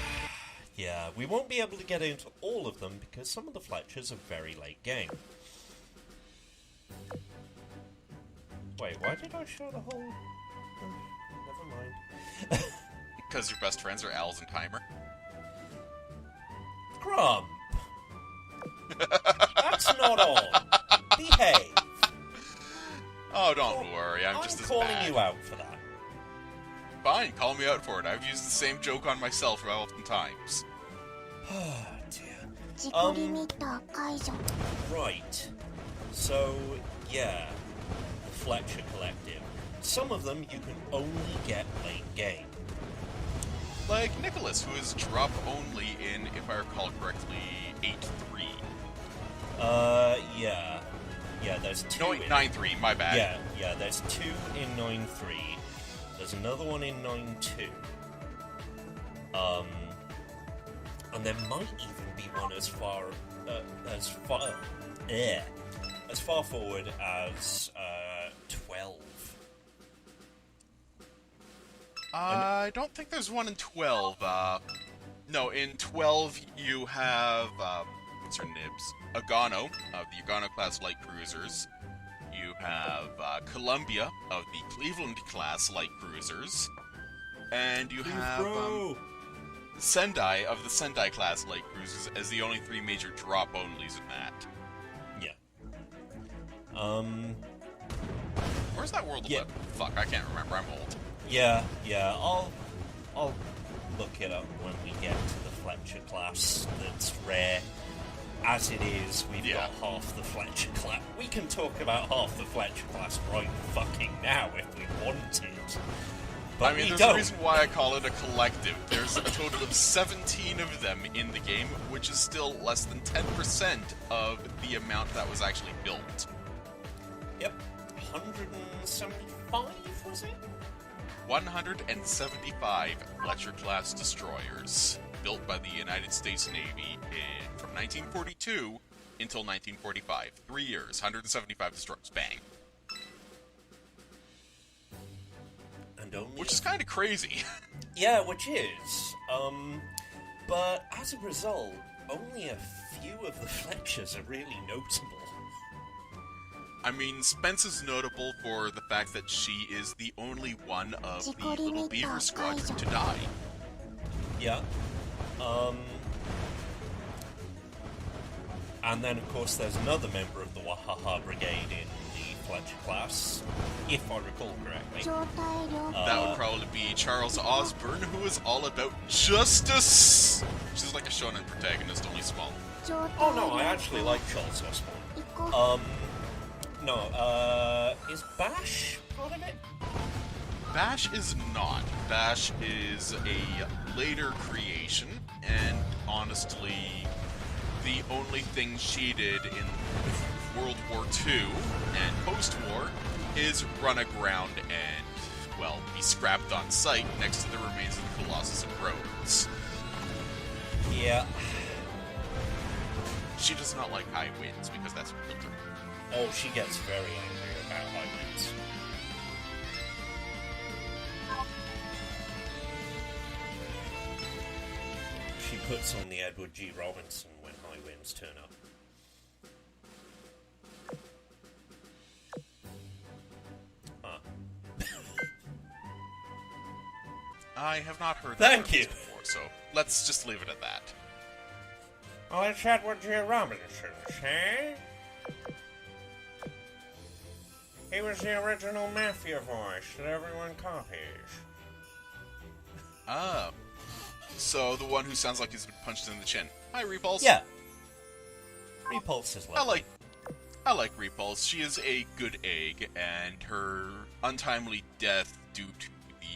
Yeah, we won't be able to get into all of them because some of the Fletchers are very late game. Wait, why did I show the whole... never mind. Because your best friends are Als and Timer. Grump! That's not all. Behave. Oh, don't worry, I'm just as bad. I'm calling you out for that. Fine, call me out for it. I've used the same joke on myself oftentimes. Oh, dear. Right. So, yeah. The Fletcher Collective. Some of them you can only get late game. Like Nicholas, who is drop only in, if I recall correctly, 8-3. Yeah. Yeah, there's two. No, 9-3, my bad. Yeah, there's two in 9-3. There's another one in 9-2. And there might even be one as far forward as 12. I don't think there's one in 12. No, in 12 you have, what's her nibs? Agano, of the Agano-class light cruisers. You have Columbia, of the Cleveland-class light cruisers. And you have Sendai, of the Sendai-class light cruisers, as the only three major drop-onlys in that. Yeah. Where's that world yeah. lip? Fuck, I can't remember, I'm old. Yeah, I'll look it up when we get to the Fletcher class that's rare. As it is, we've got half the Fletcher class. We can talk about half the Fletcher class right fucking now if we wanted. But I mean, there's a reason why I call it a collective. There's a total of 17 of them in the game, which is still less than 10% of the amount that was actually built. Yep. 175, was it? 175 Fletcher-class destroyers, built by the United States Navy from 1942 until 1945. 3 years, 175 destroyers. Bang. And only which is kind of crazy. Yeah, which is. But as a result, only a few of the Fletchers are really notable. I mean, Spence is notable for the fact that she is the only one of the Little Beaver Squadron to die. Yeah. And then, of course, there's another member of the Wahaha Brigade in the Fletcher class, if I recall correctly. That would probably be Charles Osborne, who is all about justice! She's like a shonen protagonist, only small. Oh no, I actually like Charles Osborne. Is Bash part of it? Bash is not. Bash is a later creation, and honestly, the only thing she did in World War II and post-war is run aground and, well, be scrapped on site next to the remains of the Colossus of Rhodes. Yeah. She does not like high winds because that's what killed her. Oh, she gets very angry about high winds. She puts on the Edward G. Robinson when high winds turn up. I have not heard that Thank you. before, so let's just leave it at that. Oh, it's Edward G. Robinson, eh? He was the original Mafia voice that everyone copies. Ah. So, the one who sounds like he's been punched in the chin. Hi, Repulse. Yeah. Repulse is lovely. I like Repulse. She is a good egg, and her untimely death due to the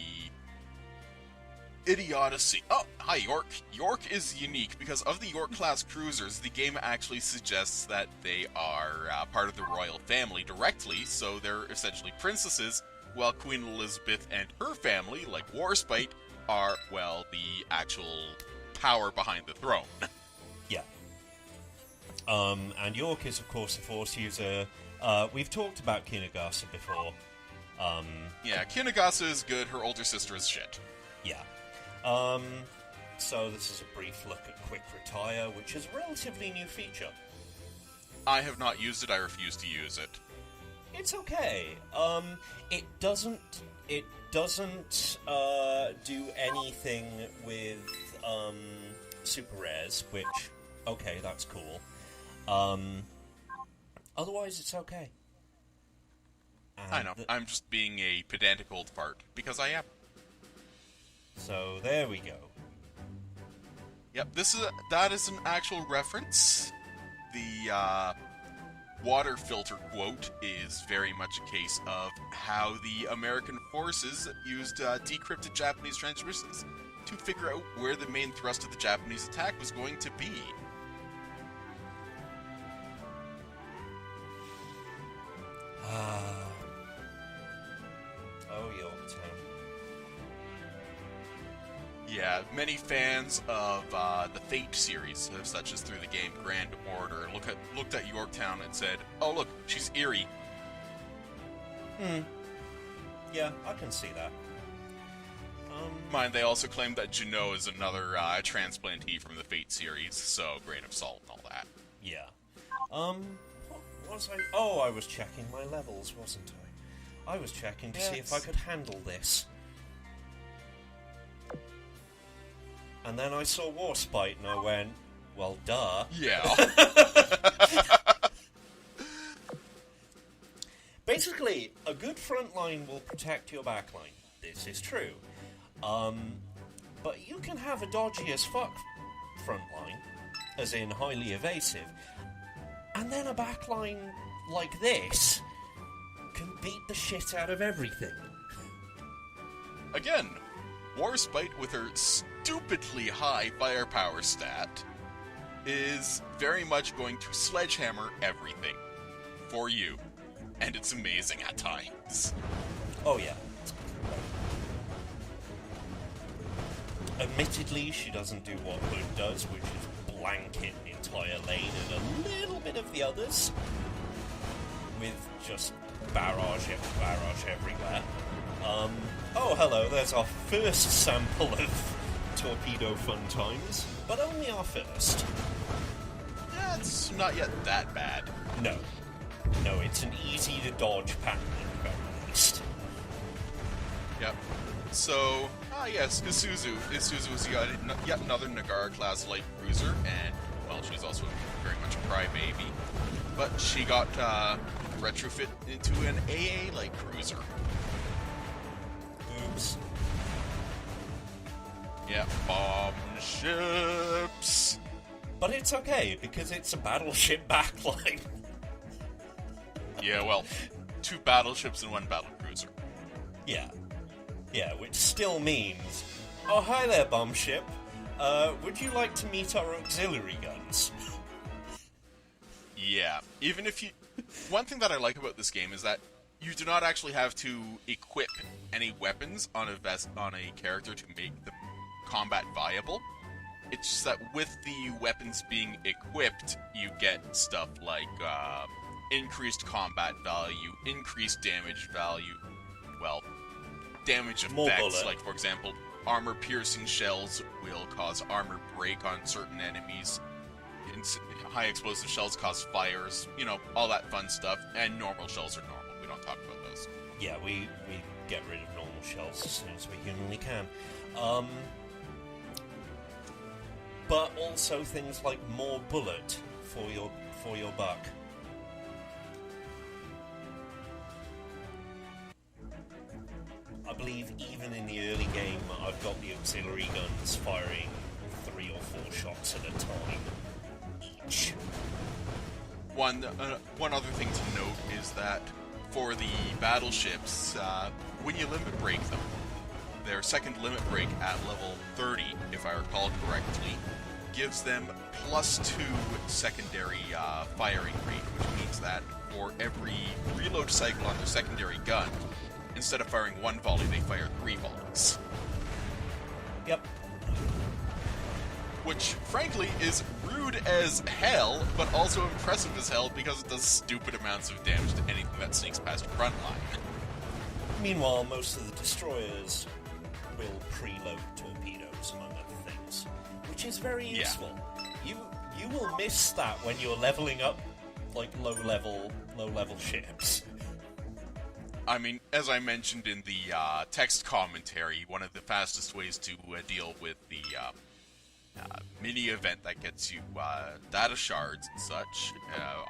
idiocy. Oh, hi, York. York is unique because of the York-class cruisers, the game actually suggests that they are part of the royal family directly, so they're essentially princesses, while Queen Elizabeth and her family, like Warspite, are, well, the actual power behind the throne. Yeah. And York is, of course, a Force user. We've talked about Kinagasa before. Yeah, Kinagasa is good, her older sister is shit. Yeah. So this is a brief look at Quick Retire, which is a relatively new feature. I have not used it, I refuse to use it. It's okay. It doesn't do anything with, super rares, which, okay, that's cool. Otherwise, it's okay. And I know, I'm just being a pedantic old fart, because I am. So, there we go. Yep, that is an actual reference. The, water filter quote is very much a case of how the American forces used decrypted Japanese transmissions to figure out where the main thrust of the Japanese attack was going to be. Oh, Yorktown. Yeah, many fans of the Fate series, such as through the game Grand Order, looked at Yorktown and said, "Oh look, she's eerie." Yeah, I can see that. Mind, they also claim that Juno is another transplantee from the Fate series, so grain of salt and all that. Yeah. What was I... Oh, I was checking my levels, wasn't I? I was checking to see if I could handle this. And then I saw Warspite and I went, well, duh. Yeah. Basically, a good front line will protect your back line. This is true. But you can have a dodgy as fuck front line, as in highly evasive, and then a back line like this can beat the shit out of everything. Again, Warspite with her stupidly high firepower stat is very much going to sledgehammer everything for you. And it's amazing at times. Oh yeah. Admittedly, she doesn't do what Hood does, which is blanket the entire lane and a little bit of the others, with just barrage everywhere. Oh hello, there's our first sample of torpedo fun times, but only our first. Yeah, it's not yet that bad. No, it's an easy to dodge pattern at the very least. Yep. So, yes, Isuzu. Isuzu is yet another Nagara-class light cruiser, and, well, she's also very much a crybaby. But she got retrofit into an AA light cruiser. Oops. Yeah, bomb ships. But it's okay, because it's a battleship backline. Yeah, well, 2 battleships and 1 battlecruiser. Yeah, which still means, oh hi there, bomb ship. would you like to meet our auxiliary guns? Yeah, even if you... One thing that I like about this game is that you do not actually have to equip any weapons on a character to make the combat viable. It's just that with the weapons being equipped, you get stuff like increased combat value, increased damage value, well, damage effects, like for example, armor-piercing shells will cause armor break on certain enemies, high explosive shells cause fires, you know, all that fun stuff, and normal shells are normal. We don't talk about those. Yeah, we get rid of normal shells as soon as we humanly can. But also things like more bullet for your buck. I believe even in the early game, I've got the auxiliary guns firing 3 or 4 shots at a time each. One other thing to note is that for the battleships, when you limit break them, their second limit break at level 30, if I recall correctly, gives them +2 secondary firing rate, which means that for every reload cycle on their secondary gun, instead of firing 1 volley, they fire 3 volleys. Yep. Which, frankly, is rude as hell, but also impressive as hell because it does stupid amounts of damage to anything that sneaks past your front line. Meanwhile, most of the destroyers will preload torpedoes, among other things, which is very useful. You will miss that when you're leveling up like low level ships. I mean, as I mentioned in the text commentary, one of the fastest ways to deal with the mini event that gets you data shards and such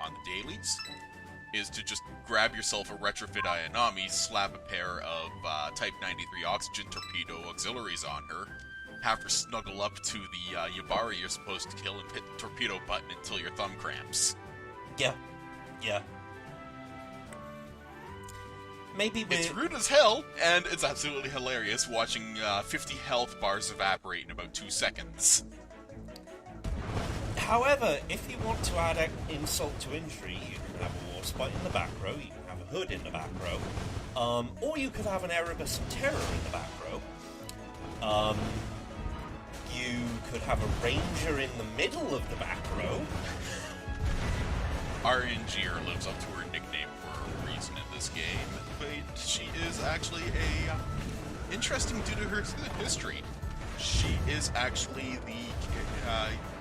on the dailies is to just grab yourself a retrofit Ayanami, slap a pair of Type 93 oxygen torpedo auxiliaries on her, have her snuggle up to the Yabari you're supposed to kill, and hit the torpedo button until your thumb cramps. Yeah. Maybe it's rude as hell, and it's absolutely hilarious watching 50 health bars evaporate in about 2 seconds. However, if you want to add insult to injury, you can have a Warspite in the back row, you can have a Hood in the back row, or you could have an Erebus and Terror in the back row. You could have a Ranger in the middle of the back row. Our Engineer lives up to her nickname for a reason in this game, but she is actually interesting due to her history. She is actually the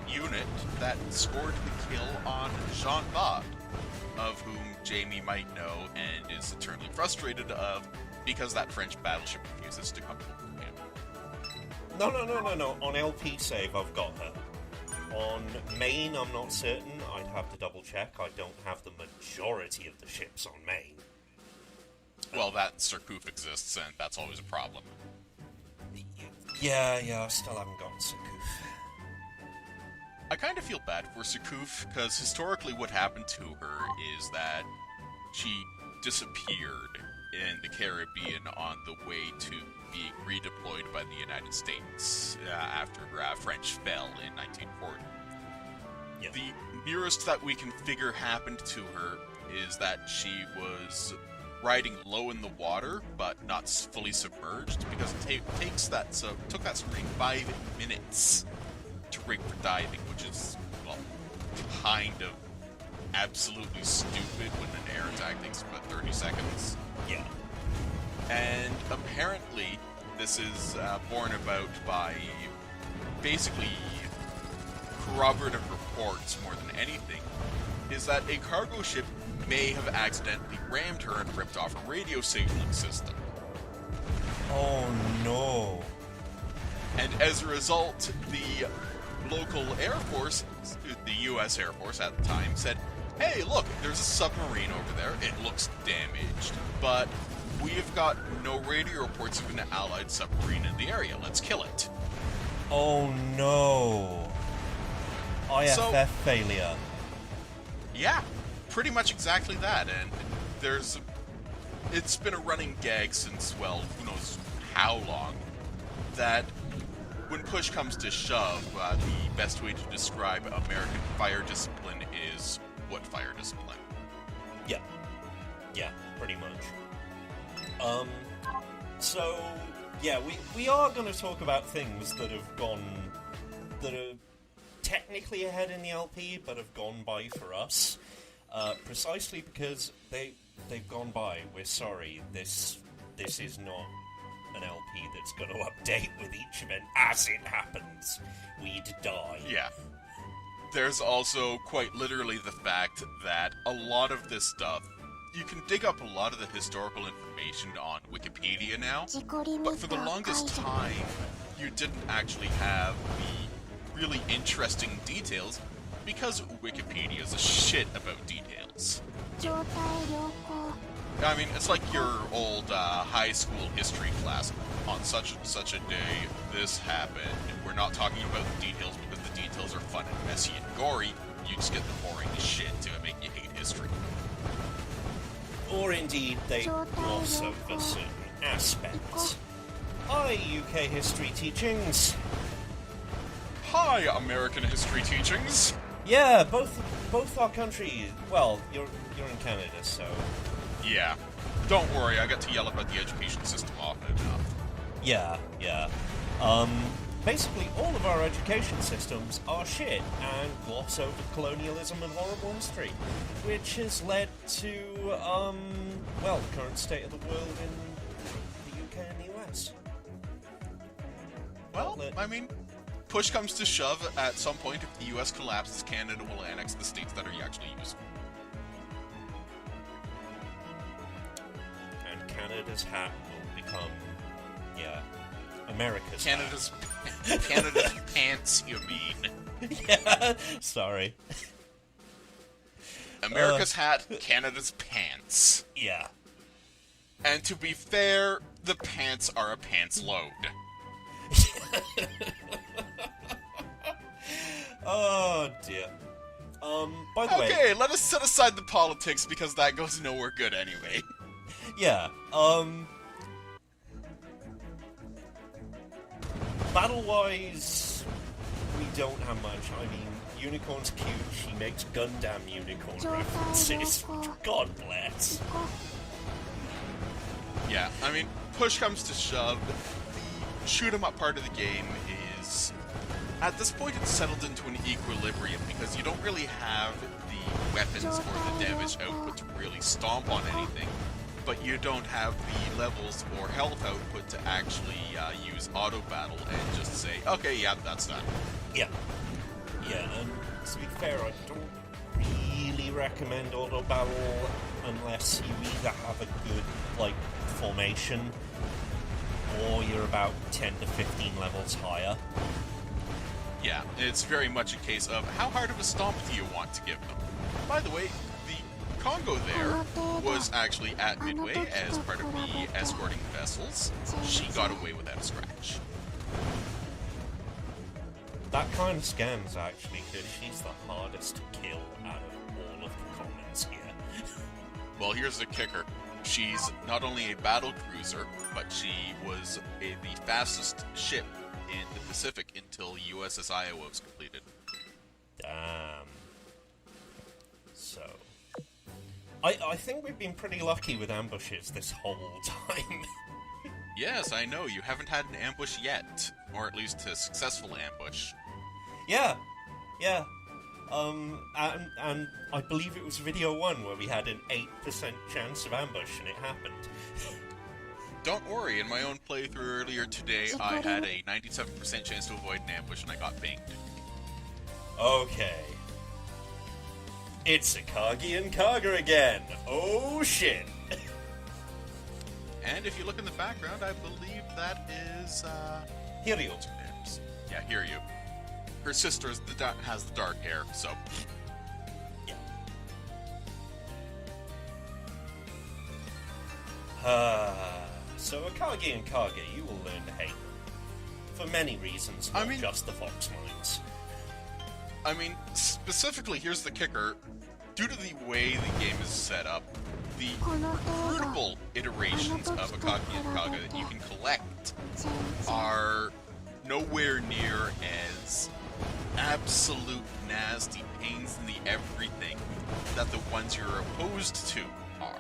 unit that scored the kill on Jean Bart, of whom Jamie might know and is eternally frustrated of because that French battleship refuses to come to him. No. On LP save, I've got her. On main, I'm not certain. I'd have to double check. I don't have the majority of the ships on main. Well, that Surcouf exists, and that's always a problem. Yeah, I still haven't got Surcouf. I kind of feel bad for Surcouf, because historically what happened to her is that she disappeared in the Caribbean on the way to being redeployed by the United States after French fell in 1940. Yeah. The nearest that we can figure happened to her is that she was riding low in the water, but not fully submerged, because it took that submarine 5 minutes to rig for diving, which is, well, kind of absolutely stupid when an air attack takes about 30 seconds. Yeah. And apparently, this is borne about by basically corroborative reports more than anything, is that a cargo ship may have accidentally rammed her and ripped off a radio signaling system. Oh no. And as a result, the local Air Force, the US Air Force at the time, said, hey, look, there's a submarine over there. It looks damaged, but we've got no radio reports of an Allied submarine in the area. Let's kill it. Oh no. IFF failure. Yeah, pretty much exactly that. And it's been a running gag since, well, who knows how long, that when push comes to shove, the best way to describe American fire discipline is what fire discipline? Yeah. Yeah, pretty much. So, yeah, we are going to talk about things that are technically ahead in the LP, but have gone by for us. Precisely because they've gone by. We're sorry. This is not an LP that's going to update with each event as it happens. We'd die. Yeah. There's also quite literally the fact that a lot of this stuff, you can dig up a lot of the historical information on Wikipedia now, but for the longest time, you didn't actually have the really interesting details because Wikipedia is a shit about details. I mean, it's like your old high school history class. On such and such a day, this happened. We're not talking about the details because the details are fun and messy and gory. You just get the boring shit to make you hate history. Or indeed, they gloss over certain aspects. Hi, UK history teachings. Hi, American history teachings. Yeah, both our countries. Well, you're in Canada, so yeah. Don't worry, I got to yell about the education system often enough. Yeah. Basically, all of our education systems are shit and gloss over colonialism and horrible history, which has led to, the current state of the world in the UK and the US. Well, I mean, push comes to shove, at some point, if the US collapses, Canada will annex the states that are actually useful. And Canada's hat will become, America's Canada's pants, you mean. Yeah, sorry. America's hat, Canada's pants. Yeah. And to be fair, the pants are a pants load. Oh, dear. By the way... Okay, let us set aside the politics, because that goes nowhere good anyway. Yeah, battle-wise, we don't have much. I mean, Unicorn's cute, she makes Gundam Unicorn references. God bless. Yeah, I mean, push comes to shove, the shoot-'em-up part of the game is... At this point, it's settled into an equilibrium, because you don't really have the weapons or the damage output to really stomp on anything, but you don't have the levels or health output to actually use auto-battle and just say, okay, yeah, that's done. Yeah. Yeah, and to be fair, I don't really recommend auto-battle unless you either have a good, formation, or you're about 10 to 15 levels higher. Yeah, it's very much a case of how hard of a stomp do you want to give them. By the way, the Congo there was actually at Midway as part of the escorting vessels. She got away without a scratch. That kind of scans, actually, because she's the hardest to kill out of all of the commons here. Well, here's the kicker. She's not only a battle cruiser, but she was the fastest ship in the Pacific until USS Iowa was completed. Damn. So... I think we've been pretty lucky with ambushes this whole time. Yes, I know. You haven't had an ambush yet. Or at least a successful ambush. Yeah. And I believe it was video 1 where we had an 8% chance of ambush, and it happened. Don't worry, in my own playthrough earlier today, I had a 97% chance to avoid an ambush, and I got binged. Okay. It's Akagi and Kaga again. Oh, shit. And if you look in the background, I believe that is, Hiryu. Yeah, Hiryu. Her sister has the dark hair, so... Yeah. So Akagi and Kaga, you will learn to hate them. For many reasons, not just the Fox Mines. I mean, specifically, here's the kicker. Due to the way the game is set up, the fruitable iterations of Akagi and Kaga that you can collect are nowhere near as absolute nasty pains in the everything that the ones you're opposed to are.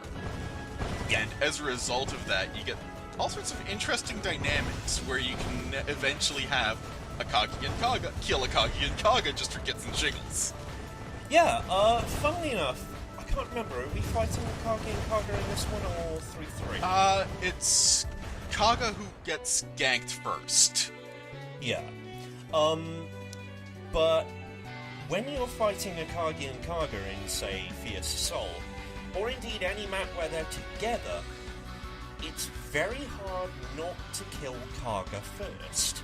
And as a result of that, you get all sorts of interesting dynamics where you can eventually have Akagi and Kaga kill Akagi and Kaga just for gets and jiggles. Yeah, funnily enough, I can't remember, are we fighting Akagi and Kaga in this one or 3-3? It's Kaga who gets ganked first. Yeah. But when you're fighting Akagi and Kaga in, say, Fierce Assault, or indeed any map where they're together, it's very hard not to kill Kaga first.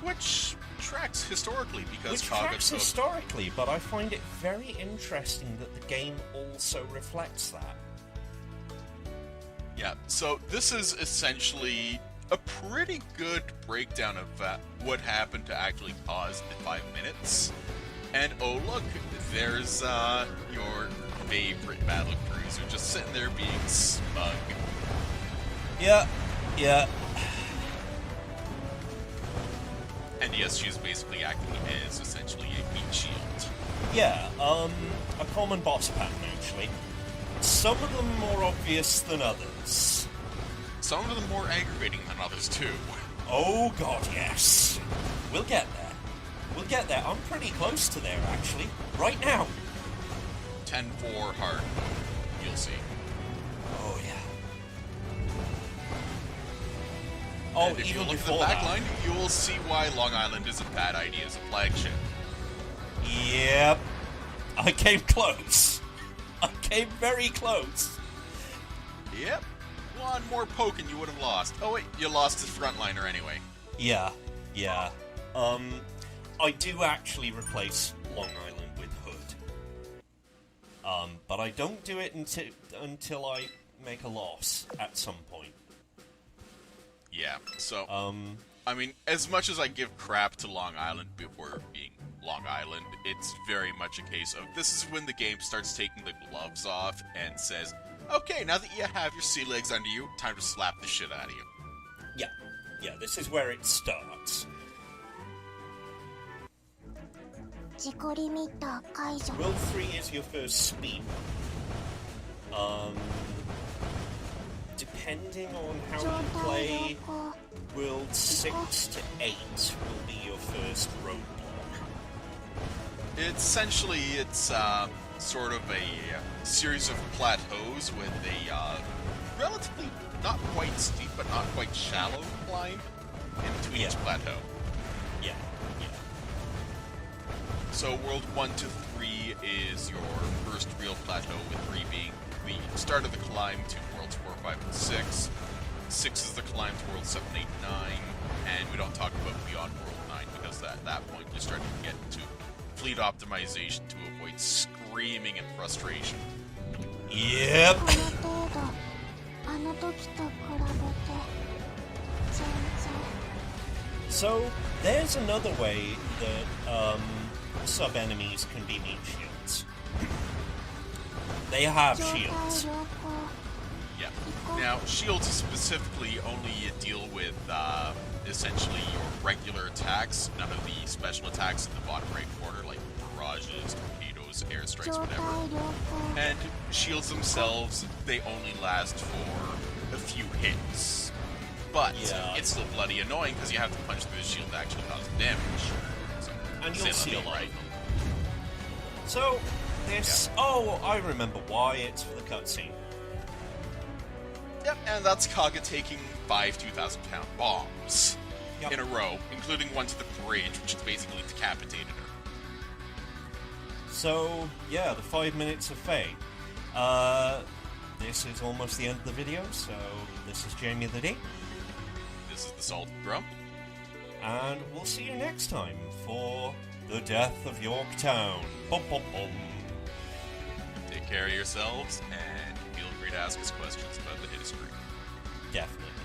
Which tracks historically, because Which Kaga tracks took... historically, but I find it very interesting that the game also reflects that. Yeah, so this is essentially a pretty good breakdown of what happened to actually cause the 5 minutes. And oh look, there's your favorite battle cruiser just sitting there being smug. Yeah. And yes, she's basically acting as essentially a heat shield. Yeah, a common boss pattern, actually. Some of them more obvious than others. Some of them more aggravating than others, too. Oh god, yes. We'll get there. We'll get there. I'm pretty close to there, actually. Right now. 10-4 hard. You'll see. Oh, yeah. Oh, And if you even look at the before that. backline, you will see why Long Island is a bad idea as a flagship. Yep. I came close. I came very close. Yep. One more poke and you would have lost. Oh wait, you lost his frontliner anyway. Yeah. I do actually replace Long Island with Hood. But I don't do it until I make a loss at some point. Yeah, so, I mean, as much as I give crap to Long Island before being Long Island, it's very much a case of this is when the game starts taking the gloves off and says, okay, now that you have your sea legs under you, time to slap the shit out of you. Yeah, this is where it starts. World 3 is your first speed. Depending on how you play, World 6 to 8 will be your first roadblock. Essentially, it's sort of a series of plateaus with a relatively not quite steep but not quite shallow climb in between each plateau. Yeah. So World 1 to 3 is your first real plateau, with 3 being the start of the climb to Worlds 4, 5, and 6. 6 is the climb to World 7, 8, 9, and we don't talk about beyond World 9 because at that point you're starting to get into fleet optimization to avoid screaming and frustration. Yep. So, there's another way that sub-enemies can be meat shields. They have shields. Yeah. Now, shields specifically only deal with essentially your regular attacks, none of the special attacks in the bottom right corner, like barrages, torpedoes, airstrikes, whatever. And shields themselves, they only last for a few hits. But it's still bloody annoying because you have to punch through the shield to actually cause damage. So, And you'll see a lot right. of them. So, this... Yeah. Oh, I remember why. It's for the cutscene. Yep, and that's Kaga taking 5 2,000-pound bombs in a row, including one to the bridge, which basically decapitated her. So, yeah, the 5 minutes of fate. This is almost the end of the video, so this is Jamie the D. This is the Salt Grump. And we'll see you next time for the Death of Yorktown. Bum, bum, bum. Take care of yourselves, and feel free to ask us questions about the history. Definitely.